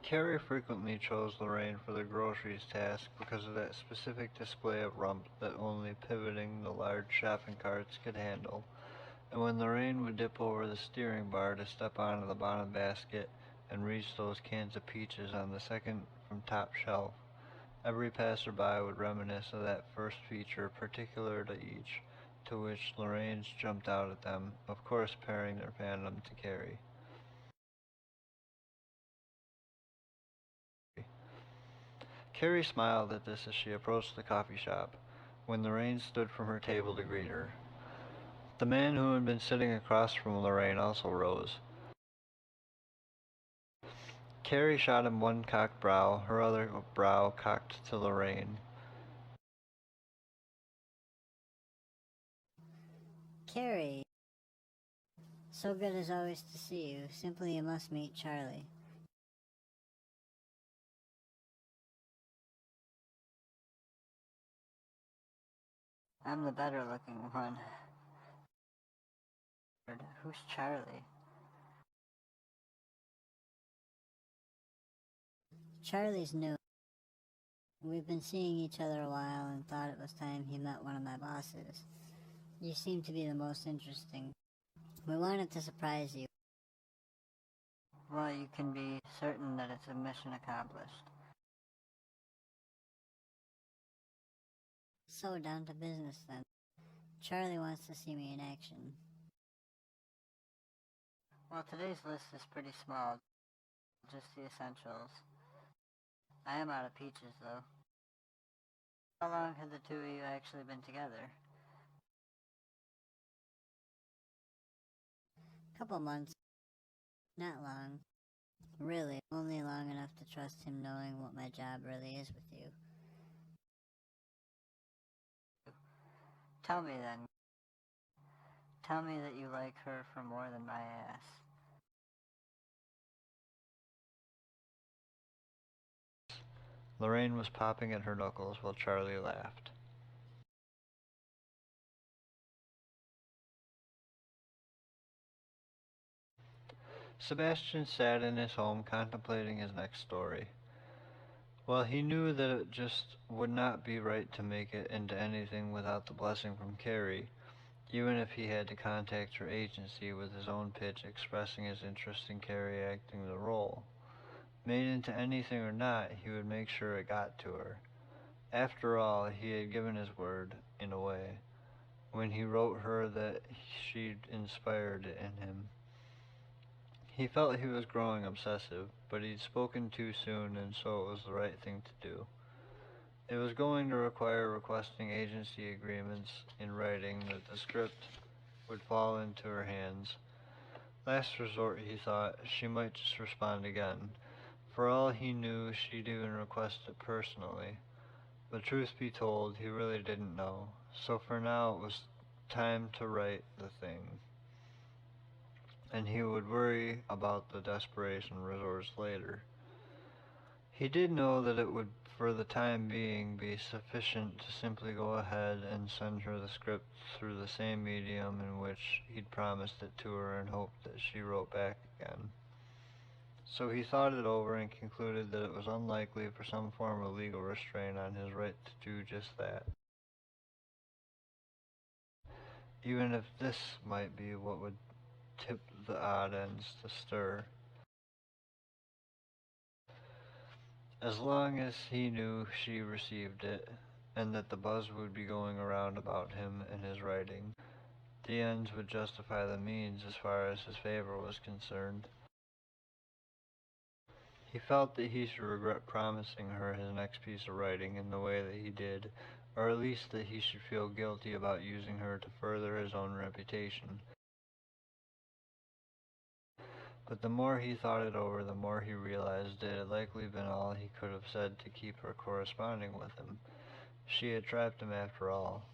Carrie frequently chose Lorraine for the groceries task because of that specific display of rump that only pivoting the large shopping carts could handle, and when Lorraine would dip over the steering bar to step onto the bottom basket and reach those cans of peaches on the second from top shelf, every passerby would reminisce of that first feature particular to each, to which Lorraine's jumped out at them, of course pairing their fandom to Carrie. Carrie smiled at this as she approached the coffee shop, when Lorraine stood from her table to greet her. The man who had been sitting across from Lorraine also rose. Carrie shot him one cocked brow, her other brow cocked to Lorraine. Carrie, so good as always to see you. Simply you must meet Charlie. I'm the better looking one. Who's Charlie? Charlie's new. We've been seeing each other a while and thought it was time he met one of my bosses. You seem to be the most interesting. We wanted to surprise you. Well, you can be certain that it's a mission accomplished. So down to business then. Charlie wants to see me in action. Well, today's list is pretty small. Just the essentials. I am out of peaches, though. How long have the two of you actually been together? Couple months. Not long. Really, only long enough to trust him knowing what my job really is with you. Tell me then. Tell me that you like her for more than my ass. Lorraine was popping at her knuckles while Charlie laughed. Sebastian sat in his home contemplating his next story. Well, he knew that it just would not be right to make it into anything without the blessing from Carrie, even if he had to contact her agency with his own pitch expressing his interest in Carrie acting the role. Made into anything or not, he would make sure it got to her. After all, he had given his word, in a way, when he wrote her that she'd inspired it in him. He felt he was growing obsessive, but he'd spoken too soon, and so it was the right thing to do. It was going to require requesting agency agreements in writing that the script would fall into her hands. Last resort, he thought, she might just respond again. For all he knew, she'd even request it personally. But truth be told, he really didn't know. So for now, it was time to write the thing. And he would worry about the desperation resorts later. He did know that it would, for the time being, be sufficient to simply go ahead and send her the script through the same medium in which he'd promised it to her and hoped that she wrote back again. So he thought it over and concluded that it was unlikely for some form of legal restraint on his right to do just that. Even if this might be what would tip the odd ends to stir. As long as he knew she received it, and that the buzz would be going around about him and his writing, the ends would justify the means as far as his favor was concerned. He felt that he should regret promising her his next piece of writing in the way that he did, or at least that he should feel guilty about using her to further his own reputation. But the more he thought it over, the more he realized it had likely been all he could have said to keep her corresponding with him. She had trapped him after all.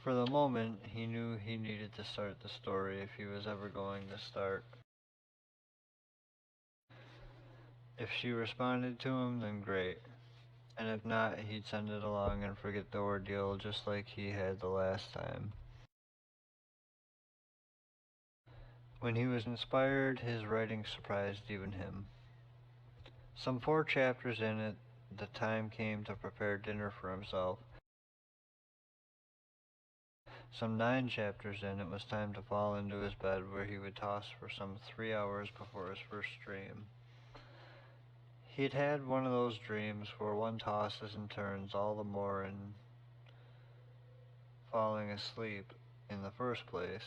For the moment, he knew he needed to start the story if he was ever going to start. If she responded to him, then great. And if not, he'd send it along and forget the ordeal just like he had the last time. When he was inspired, his writing surprised even him. Some 4 chapters in it, the time came to prepare dinner for himself. Some 9 chapters in, it was time to fall into his bed, where he would toss for some 3 hours before his first dream. He'd had one of those dreams where one tosses and turns all the more in falling asleep in the first place,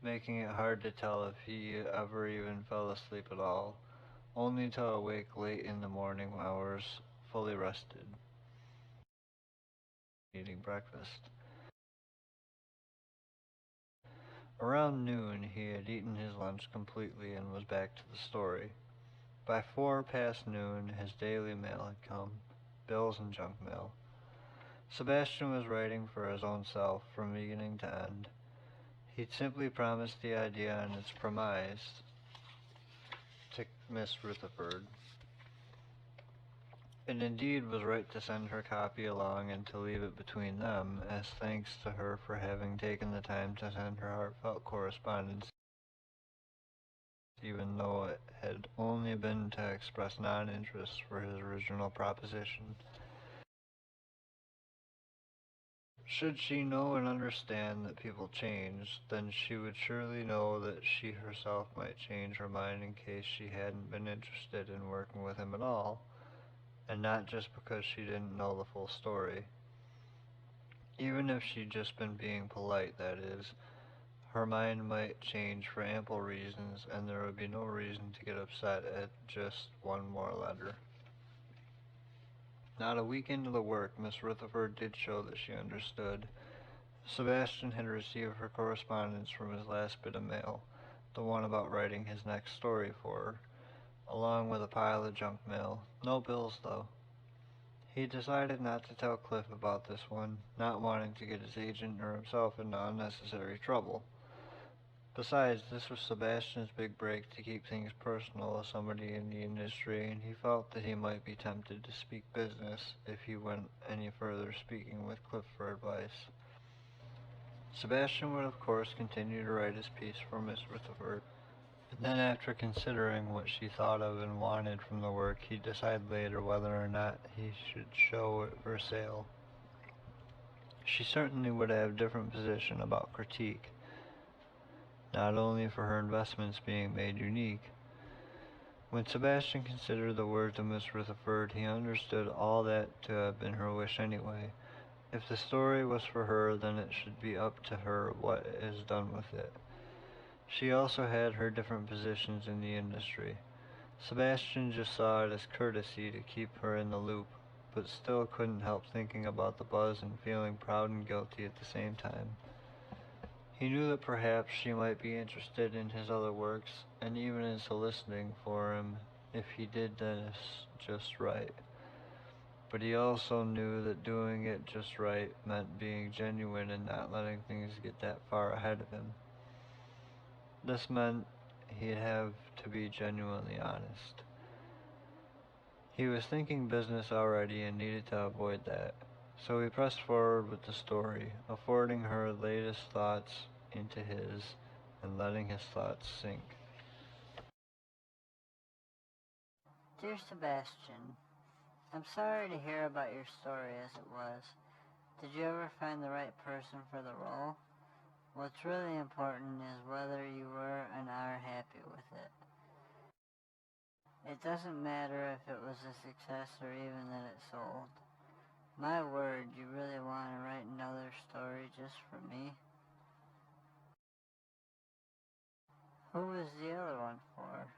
making it hard to tell if he ever even fell asleep at all, only to awake late in the morning hours, fully rested, eating breakfast. Around noon, he had eaten his lunch completely and was back to the story. By 4 past noon, his daily mail had come, bills and junk mail. Sebastian was writing for his own self from beginning to end. He'd simply promised the idea and its premise to Miss Rutherford, and indeed was right to send her copy along and to leave it between them, as thanks to her for having taken the time to send her heartfelt correspondence, even though it had only been to express non-interest for his original proposition. Should she know and understand that people change, then she would surely know that she herself might change her mind in case she hadn't been interested in working with him at all, and not just because she didn't know the full story. Even if she'd just been being polite, that is, her mind might change for ample reasons, and there would be no reason to get upset at just one more letter. Not a week into the work, Miss Rutherford did show that she understood. Sebastian had received her correspondence from his last bit of mail, the one about writing his next story for her, along with a pile of junk mail. No bills, though. He decided not to tell Cliff about this one, not wanting to get his agent or himself into unnecessary trouble. Besides, this was Sebastian's big break to keep things personal with somebody in the industry, and he felt that he might be tempted to speak business if he went any further speaking with Cliff for advice. Sebastian would of course continue to write his piece for Miss Rutherford, and then after considering what she thought of and wanted from the work, he'd decide later whether or not he should show it for sale. She certainly would have a different position about critique, not only for her investments being made unique. When Sebastian considered the words of Miss Rutherford, he understood all that to have been her wish anyway. If the story was for her, then it should be up to her what is done with it. She also had her different positions in the industry. Sebastian just saw it as courtesy to keep her in the loop, but still couldn't help thinking about the buzz and feeling proud and guilty at the same time. He knew that perhaps she might be interested in his other works, and even in soliciting for him if he did this just right. But he also knew that doing it just right meant being genuine and not letting things get that far ahead of him. This meant he'd have to be genuinely honest. He was thinking business already and needed to avoid that, so he pressed forward with the story, affording her latest thoughts into his and letting his thoughts sink. Dear Sebastian, I'm sorry to hear about your story as it was. Did you ever find the right person for the role? What's really important is whether you were and are happy with it. It doesn't matter if it was a success or even that it sold. My word, you really want to write another story just for me? Who was the other one for?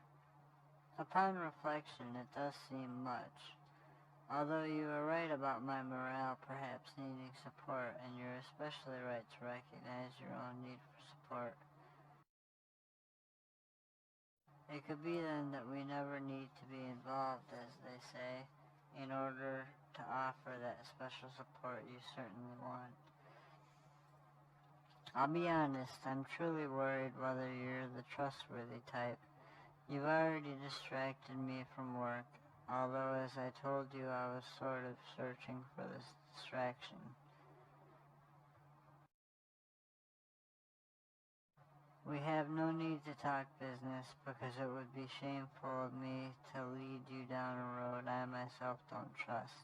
Upon reflection, it does seem much. Although you are right about my morale perhaps needing support, and you're especially right to recognize your own need for support. It could be then that we never need to be involved, as they say, in order to offer that special support you certainly want. I'll be honest, I'm truly worried whether you're the trustworthy type. You've already distracted me from work, although as I told you I was sort of searching for this distraction. We have no need to talk business because it would be shameful of me to lead you down a road I myself don't trust.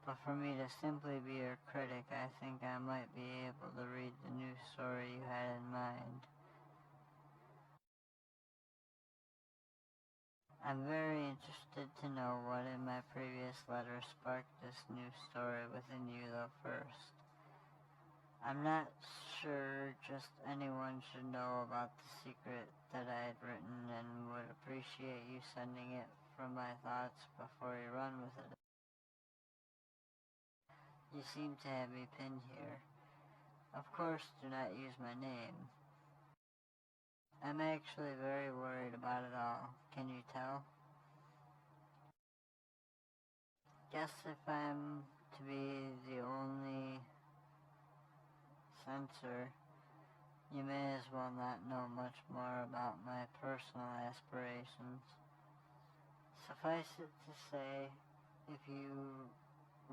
But for me to simply be your critic, I think I might be able to read the new story you had in mind. I'm very interested to know what in my previous letter sparked this new story within you though first. I'm not sure just anyone should know about the secret that I had written and would appreciate you sending it from my thoughts before you run with it. You seem to have me pinned here. Of course, do not use my name. I'm actually very worried about it all. Can you tell? Guess if I'm to be the only censor, you may as well not know much more about my personal aspirations. Suffice it to say, if you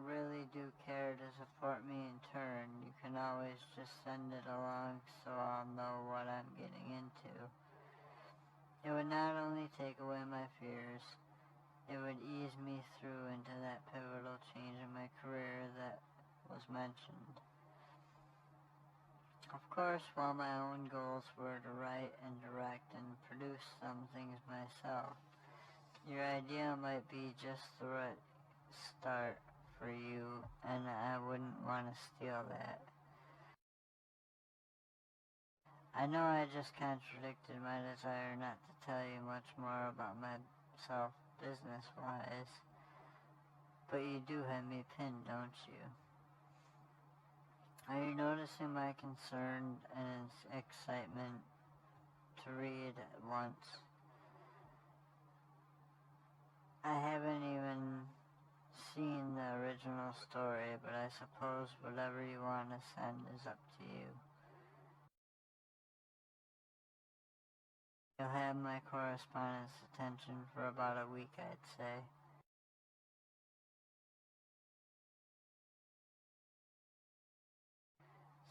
really do care to support me in turn, you can always just send it along so I'll know what I'm getting into. It would not only take away my fears, it would ease me through into that pivotal change in my career that was mentioned. Of course, while my own goals were to write and direct and produce some things myself, your idea might be just the right start for you, and I wouldn't want to steal that. I know I just contradicted my desire not to tell you much more about myself business-wise, but you do have me pinned, don't you? Are you noticing my concern and excitement to read at once? I haven't even seen the original story, but I suppose whatever you want to send is up to you. You'll have my correspondence attention for about a week, I'd say.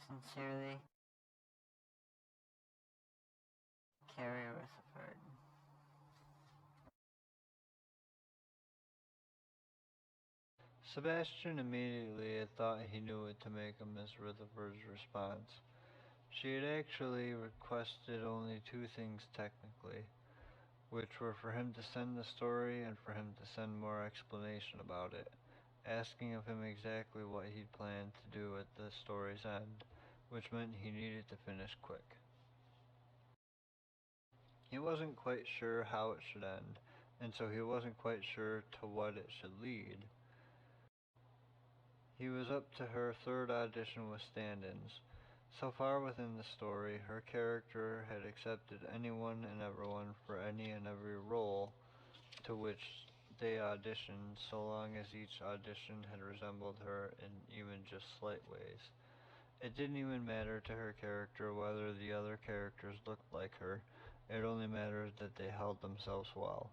Sincerely, Carrie Rutherford. Sebastian immediately had thought he knew what to make of Miss Rutherford's response. She had actually requested only two things technically, which were for him to send the story and for him to send more explanation about it, asking of him exactly what he'd planned to do at the story's end, which meant he needed to finish quick. He wasn't quite sure how it should end, and so he wasn't quite sure to what it should lead. He was up to her third audition with stand-ins. So far within the story, her character had accepted anyone and everyone for any and every role to which they auditioned, so long as each audition had resembled her in even just slight ways. It didn't even matter to her character whether the other characters looked like her, it only mattered that they held themselves well.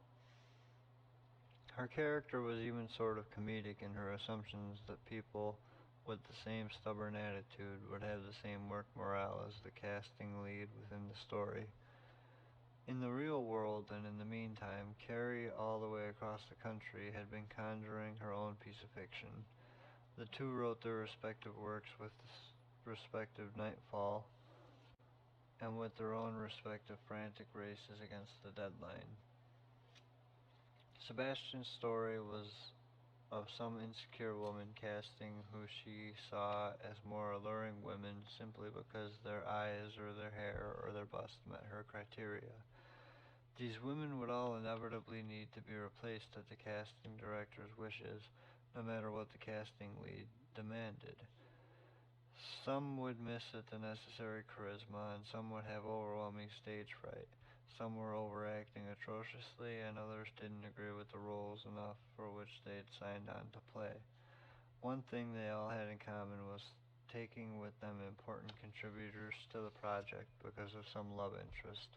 Her character was even sort of comedic in her assumptions that people with the same stubborn attitude would have the same work morale as the casting lead within the story. In the real world and in the meantime, Carrie all the way across the country had been conjuring her own piece of fiction. The two wrote their respective works with respective nightfall and with their own respective frantic races against the deadline. Sebastian's story was of some insecure woman casting who she saw as more alluring women simply because their eyes or their hair or their bust met her criteria. These women would all inevitably need to be replaced at the casting director's wishes, no matter what the casting lead demanded. Some would miss at the necessary charisma, and some would have overwhelming stage fright. Some were overacting atrociously, and others didn't agree with the roles enough for which they had signed on to play. One thing they all had in common was taking with them important contributors to the project because of some love interest.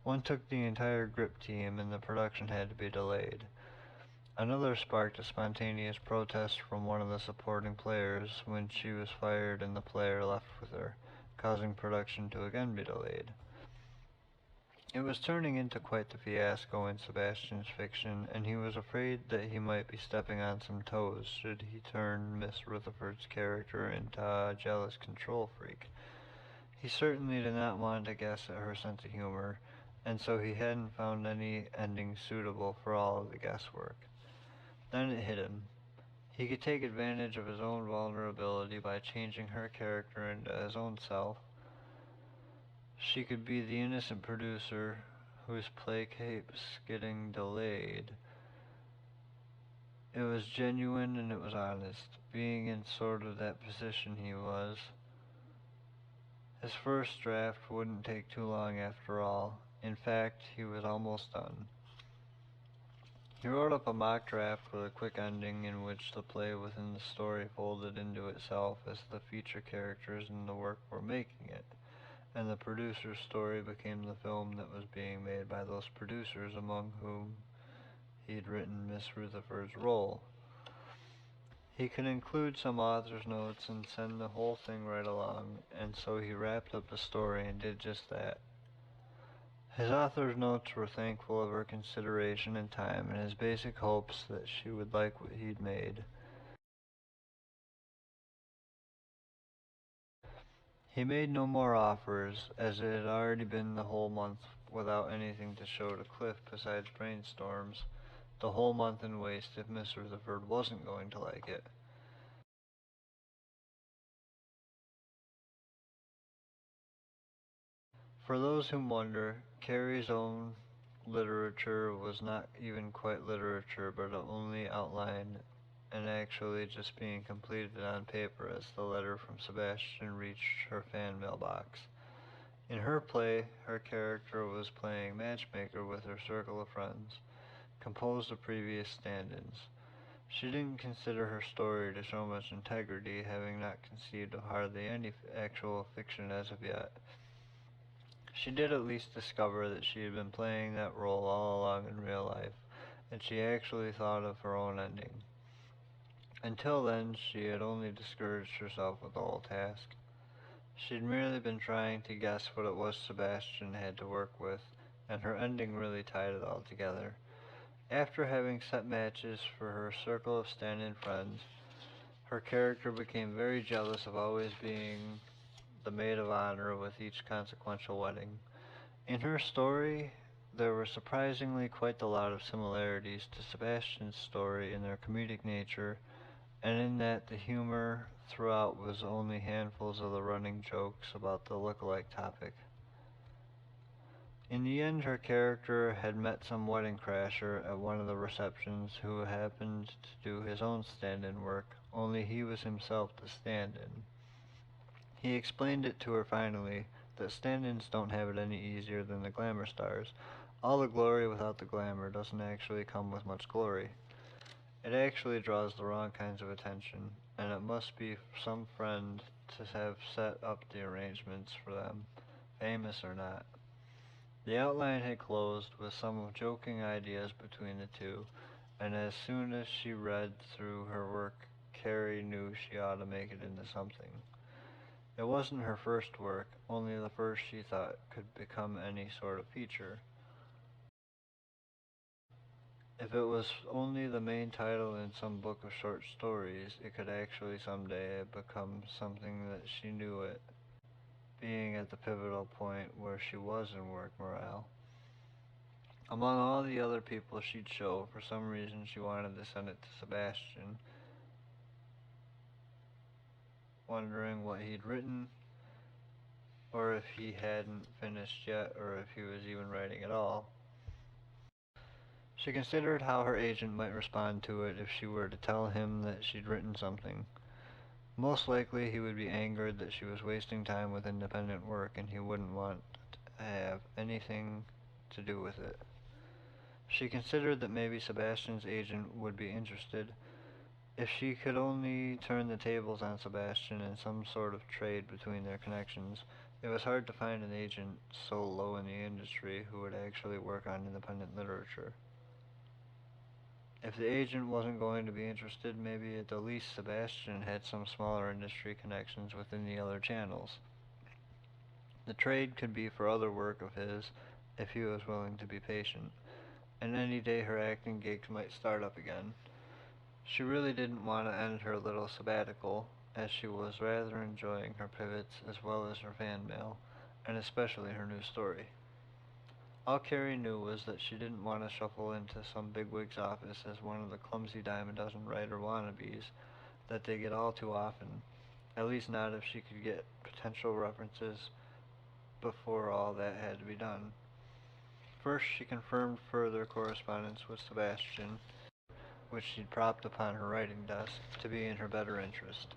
One took the entire grip team, and the production had to be delayed. Another sparked a spontaneous protest from one of the supporting players when she was fired and the player left with her, causing production to again be delayed. It was turning into quite the fiasco in Sebastian's fiction, and he was afraid that he might be stepping on some toes should he turn Miss Rutherford's character into a jealous control freak. He certainly did not want to guess at her sense of humor, and so he hadn't found any ending suitable for all of the guesswork. Then it hit him. He could take advantage of his own vulnerability by changing her character into his own self. She could be the innocent producer whose play keeps getting delayed. It was genuine and it was honest, being in sort of that position he was. His first draft wouldn't take too long after all. In fact, he was almost done. He wrote up a mock draft with a quick ending in which the play within the story folded into itself as the feature characters in the work were making it, and the producer's story became the film that was being made by those producers among whom he'd written Miss Rutherford's role. He could include some author's notes and send the whole thing right along, and so he wrapped up the story and did just that. His author's notes were thankful of her consideration and time, and his basic hopes that she would like what he'd made. He made no more offers, as it had already been the whole month without anything to show to Cliff besides brainstorms, the whole month in waste if Miss Rutherford wasn't going to like it. For those who wonder, Carrie's own literature was not even quite literature, but only outline and actually just being completed on paper as the letter from Sebastian reached her fan mailbox. In her play, her character was playing matchmaker with her circle of friends, composed of previous stand-ins. She didn't consider her story to show much integrity, having not conceived of hardly any actual fiction as of yet. She did at least discover that she had been playing that role all along in real life, and she actually thought of her own ending. Until then, she had only discouraged herself with the whole task. She'd merely been trying to guess what it was Sebastian had to work with, and her ending really tied it all together. After having set matches for her circle of stand-in friends, her character became very jealous of always being the maid of honor with each consequential wedding. In her story, there were surprisingly quite a lot of similarities to Sebastian's story in their comedic nature, and in that the humor throughout was only handfuls of the running jokes about the look-alike topic. In the end, her character had met some wedding crasher at one of the receptions who happened to do his own stand-in work, only he was himself the stand-in. He explained it to her finally, that stand-ins don't have it any easier than the glamour stars. All the glory without the glamour doesn't actually come with much glory. It actually draws the wrong kinds of attention, and it must be some friend to have set up the arrangements for them, famous or not. The outline had closed with some joking ideas between the two, and as soon as she read through her work, Carrie knew she ought to make it into something. It wasn't her first work, only the first she thought could become any sort of feature. If it was only the main title in some book of short stories, it could actually someday become something that she knew it, being at the pivotal point where she was in work morale. Among all the other people she'd show, for some reason she wanted to send it to Sebastian, wondering what he'd written, or if he hadn't finished yet, or if he was even writing at all. She considered how her agent might respond to it if she were to tell him that she'd written something. Most likely he would be angered that she was wasting time with independent work, and he wouldn't want to have anything to do with it. She considered that maybe Sebastian's agent would be interested. If she could only turn the tables on Sebastian in some sort of trade between their connections. It was hard to find an agent so low in the industry who would actually work on independent literature. If the agent wasn't going to be interested, maybe at the least Sebastian had some smaller industry connections within the other channels. The trade could be for other work of his, if he was willing to be patient, and any day her acting gigs might start up again. She really didn't want to end her little sabbatical, as she was rather enjoying her pivots as well as her fan mail, and especially her new story. All Carrie knew was that she didn't want to shuffle into some bigwig's office as one of the clumsy dime a dozen writer wannabes that they get all too often, at least not if she could get potential references before all that had to be done. First, she confirmed further correspondence with Sebastian, which she'd propped upon her writing desk, to be in her better interest.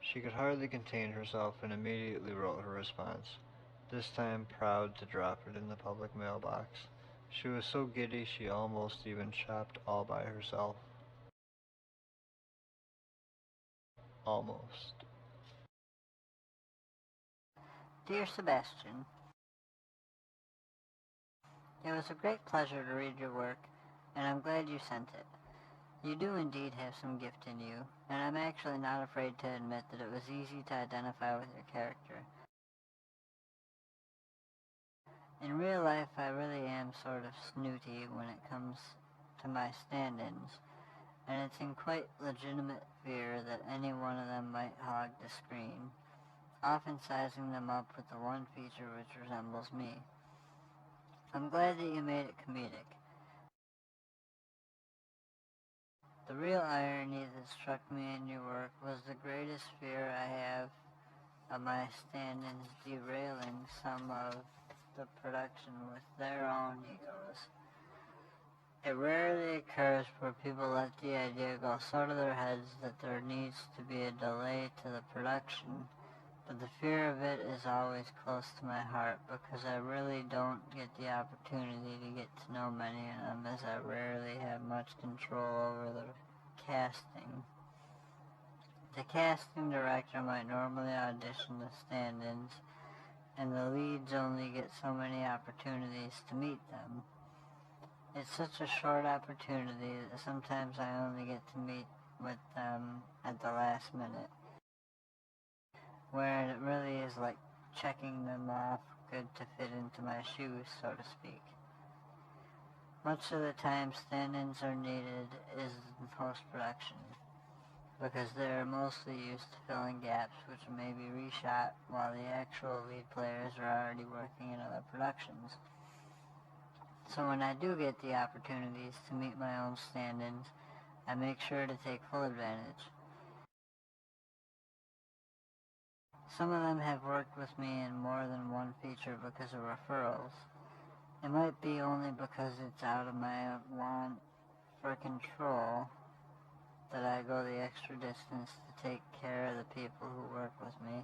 She could hardly contain herself and immediately wrote her response, this time proud to drop it in the public mailbox. She was so giddy she almost even shopped all by herself. Almost. Dear Sebastian, it was a great pleasure to read your work, and I'm glad you sent it. You do indeed have some gift in you, and I'm actually not afraid to admit that it was easy to identify with your character. In real life, I really am sort of snooty when it comes to my stand-ins, and it's in quite legitimate fear that any one of them might hog the screen, often sizing them up with the one feature which resembles me. I'm glad that you made it comedic. The real irony that struck me in your work was the greatest fear I have of my stand-ins derailing some of the production with their own egos. It rarely occurs where people let the idea go so to their heads that there needs to be a delay to the production, but the fear of it is always close to my heart because I really don't get the opportunity to get to know many of them, as I rarely have much control over the casting. The casting director might normally audition the stand-ins, and the leads only get so many opportunities to meet them. It's such a short opportunity that sometimes I only get to meet with them at the last minute, where it really is like checking them off good to fit into my shoes, so to speak. Much of the time stand-ins are needed is in post-production, because they're mostly used to filling gaps which may be reshot while the actual lead players are already working in other productions. So when I do get the opportunities to meet my own stand-ins, I make sure to take full advantage. Some of them have worked with me in more than one feature because of referrals. It might be only because it's out of my want for control that I go the extra distance to take care of the people who work with me,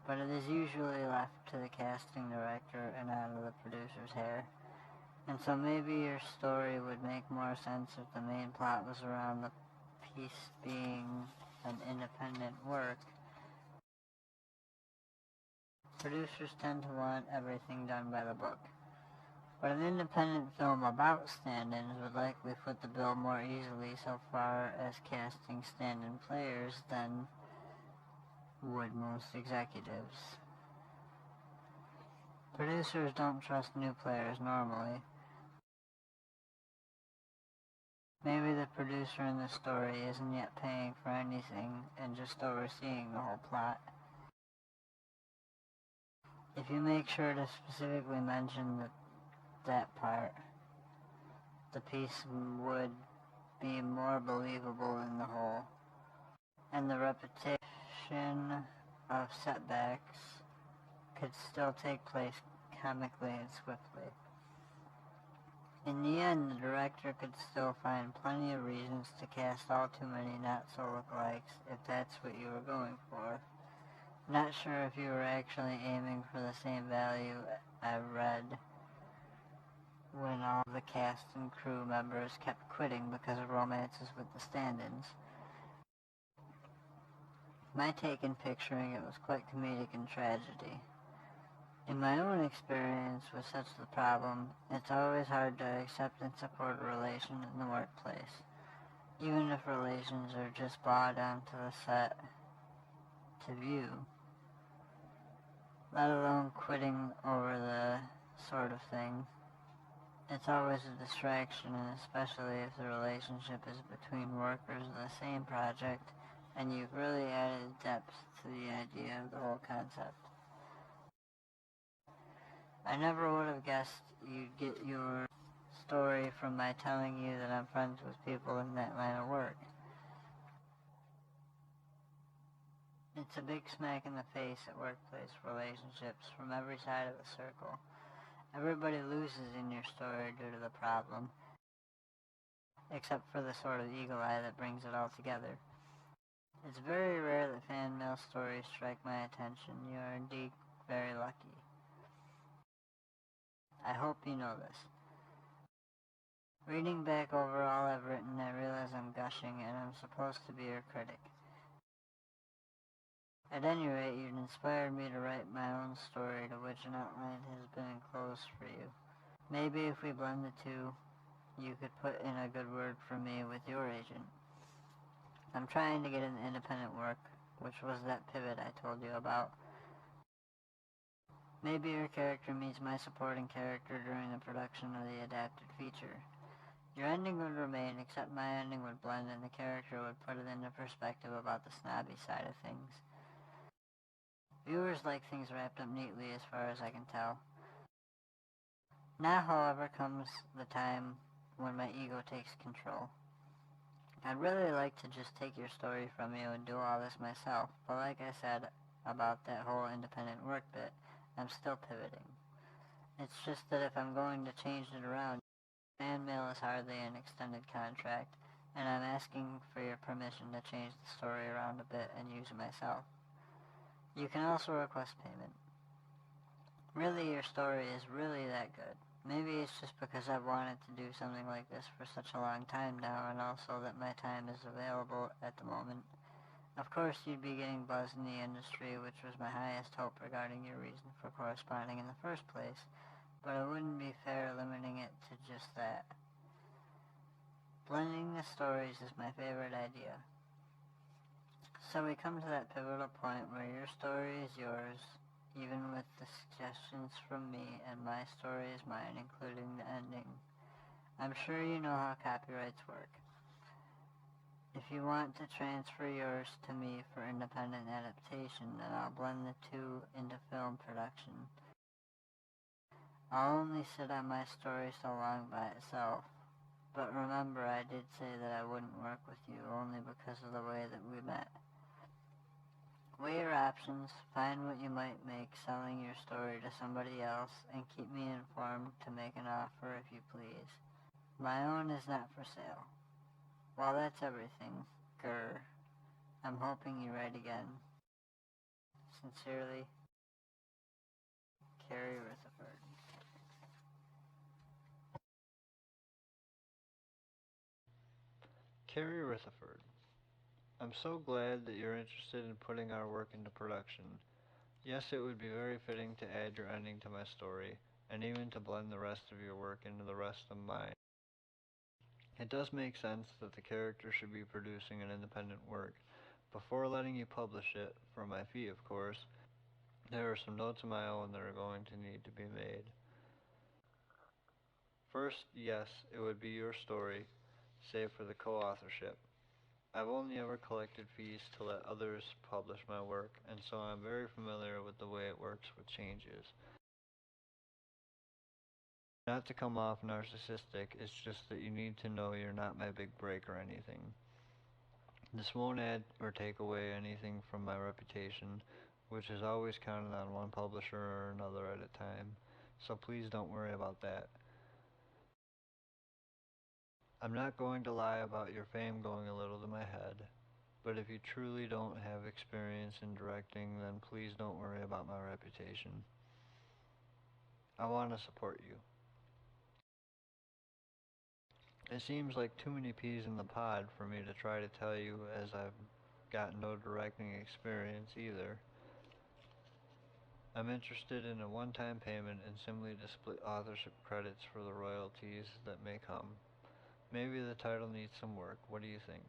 but it is usually left to the casting director and out of the producer's hair. And so maybe your story would make more sense if the main plot was around the piece being an independent work. Producers tend to want everything done by the book. But an independent film about stand-ins would likely foot the bill more easily so far as casting stand-in players than would most executives. Producers don't trust new players normally. Maybe the producer in the story isn't yet paying for anything and just overseeing the whole plot. If you make sure to specifically mention that part, the piece would be more believable in the whole, and the repetition of setbacks could still take place comically and swiftly. In the end, the director could still find plenty of reasons to cast all too many not-so-lookalikes if that's what you were going for. Not sure if you were actually aiming for the same value I read when all the cast and crew members kept quitting because of romances with the stand-ins. My take in picturing it was quite comedic and tragedy. In my own experience with such the problem, it's always hard to accept and support a relation in the workplace, even if relations are just brought onto the set to view. let alone quitting over the sort of thing. It's always a distraction, and especially if the relationship is between workers of the same project, and you've really added depth to the idea of the whole concept. I never would have guessed you'd get your story from my telling you that I'm friends with people in that line of work. It's a big smack in the face at workplace relationships from every side of the circle. Everybody loses in your story due to the problem, except for the sort of eagle eye that brings it all together. It's very rare that fan mail stories strike my attention. You are indeed very lucky. I hope you know this. Reading back over all I've written, I realize I'm gushing and I'm supposed to be your critic. At any rate, you've inspired me to write my own story to which an outline has been enclosed for you. Maybe if we blend the two, you could put in a good word for me with your agent. I'm trying to get into independent work, which was that pivot I told you about. Maybe your character meets my supporting character during the production of the adapted feature. Your ending would remain, except my ending would blend and the character would put it into perspective about the snobby side of things. Viewers like things wrapped up neatly as far as I can tell. Now, however, comes the time when my ego takes control. I'd really like to just take your story from you and do all this myself, but like I said about that whole independent work bit, I'm still pivoting. It's just that if I'm going to change it around, fan mail is hardly an extended contract, and I'm asking for your permission to change the story around a bit and use it myself. You can also request payment. Really, your story is really that good. Maybe it's just because I've wanted to do something like this for such a long time now, and also that my time is available at the moment. Of course, you'd be getting buzz in the industry, which was my highest hope regarding your reason for corresponding in the first place, but it wouldn't be fair limiting it to just that. Blending the stories is my favorite idea. So we come to that pivotal point where your story is yours, even with the suggestions from me, and my story is mine, including the ending. I'm sure you know how copyrights work. If you want to transfer yours to me for independent adaptation, then I'll blend the two into film production. I'll only sit on my story so long by itself, but remember I did say that I wouldn't work with you only because of the way that we met. Weigh your options, find what you might make selling your story to somebody else, and keep me informed to make an offer if you please. My own is not for sale. Well, that's everything. Grr. I'm hoping you write again. Sincerely, Carrie Rutherford. Carrie Rutherford. I'm so glad that you're interested in putting our work into production. Yes, it would be very fitting to add your ending to my story, and even to blend the rest of your work into the rest of mine. It does make sense that the character should be producing an independent work. Before letting you publish it, for my fee of course, there are some notes of my own that are going to need to be made. First, yes, it would be your story, save for the co-authorship. I've only ever collected fees to let others publish my work, and so I'm very familiar with the way it works with changes. Not to come off narcissistic, it's just that you need to know you're not my big break or anything. This won't add or take away anything from my reputation, which is always counted on one publisher or another at a time, so please don't worry about that. I'm not going to lie about your fame going a little to my head. But if you truly don't have experience in directing, then please don't worry about my reputation. I want to support you. It seems like too many peas in the pod for me to try to tell you, as I've got no directing experience either. I'm interested in a one-time payment and simply to split authorship credits for the royalties that may come. Maybe the title needs some work. What do you think?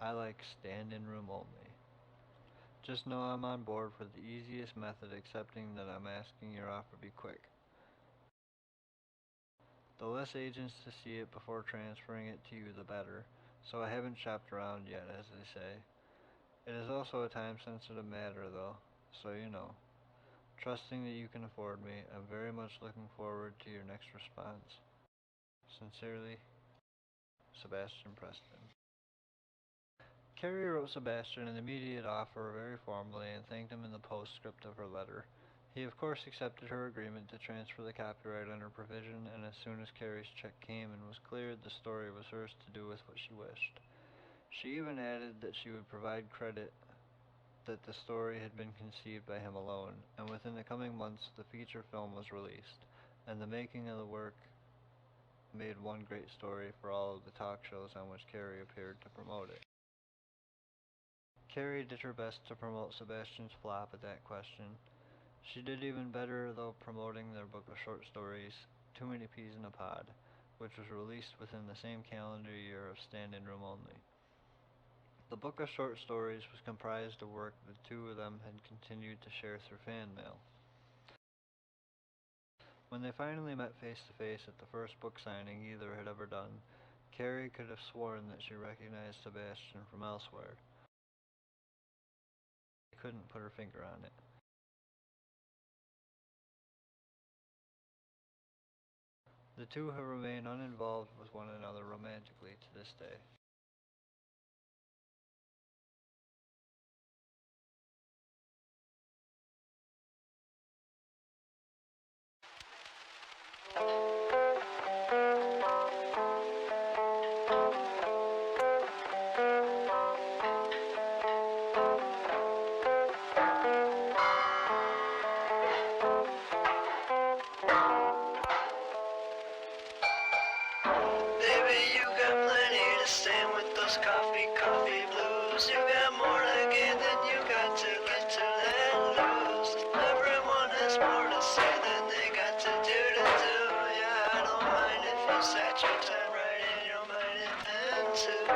I like stand-in room only. Just know I'm on board for the easiest method, accepting that I'm asking your offer be quick. The less agents to see it before transferring it to you, the better, so I haven't shopped around yet, as they say. It is also a time-sensitive matter, though, so you know. Trusting that you can afford me, I'm very much looking forward to your next response. Sincerely, Sebastian Preston. Carrie wrote Sebastian an immediate offer very formally and thanked him in the postscript of her letter. He of course accepted her agreement to transfer the copyright under provision, and as soon as Carrie's check came and was cleared, the story was hers to do with what she wished. She even added that she would provide credit that the story had been conceived by him alone, and within the coming months the feature film was released, and the making of the work made one great story for all of the talk shows on which Carrie appeared to promote it. Carrie did her best to promote Sebastian's flop at that question. She did even better, though, promoting their book of short stories, Too Many Peas in a Pod, which was released within the same calendar year of Stand-In Room Only. The book of short stories was comprised of work the two of them had continued to share through fan mail. When they finally met face-to-face at the first book signing either had ever done, Carrie could have sworn that she recognized Sebastian from elsewhere. She couldn't put her finger on it. The two have remained uninvolved with one another romantically to this day. Coffee blues. You got more to give than you got to let loose. Everyone has more to say than they got to do. Yeah, I don't mind if you set your time right in your mind and pen too.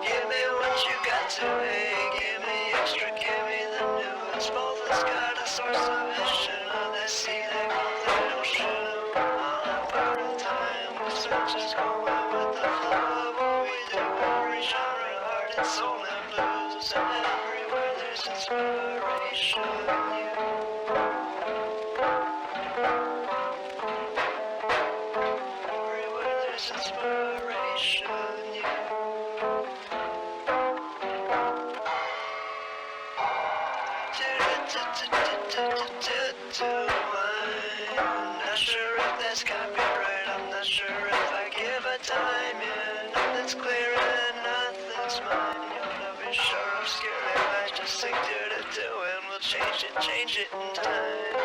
Give me what you got to, hey, give me extra, give me the newest. Both has got a source of vision of the sea that goes the ocean. On a part of time, we're just going with the flow of what we do. Every genre, heart and soul and blues, and everywhere there's inspiration. Everywhere there's inspiration. I'm not sure if that's copyright, I'm not sure if I give a time, yeah. Nothing's clear and nothing's mine. You ought to be sure I'm scared if I just sing do and we'll change it in time.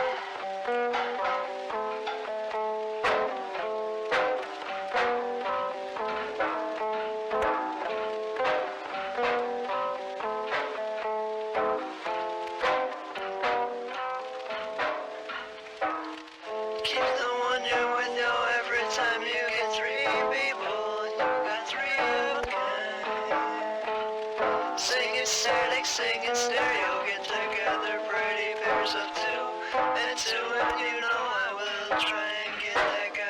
Keep the one you're with, yo, every time you get three people, you got three, okay. Singing static, singing stereo, get together pretty pairs of two, and two, and you know I will try and get that guy.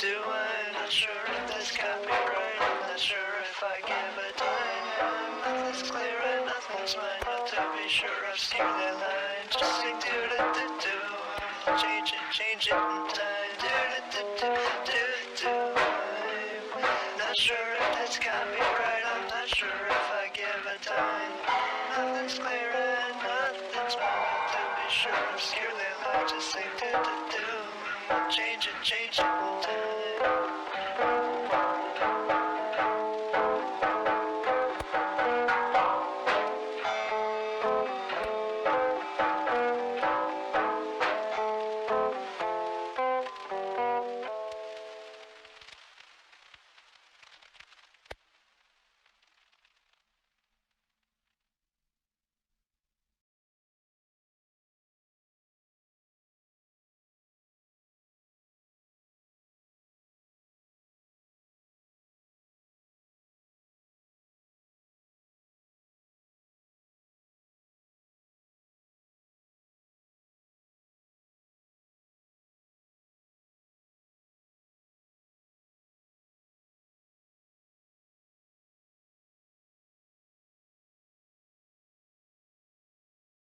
I'm not sure if that's copyright, I'm not sure if I give a dime. Nothing's clear and nothing's mine, but to be sure I've skipped that line. Just sing do-do-do-do, change it in time. Do-do-do-do-do. I'm not sure if that's copyright, I'm not sure if I give a dime. Nothing's clear and nothing's mine, but to be sure I've skipped that line. Just sing do-do-do, change it in time.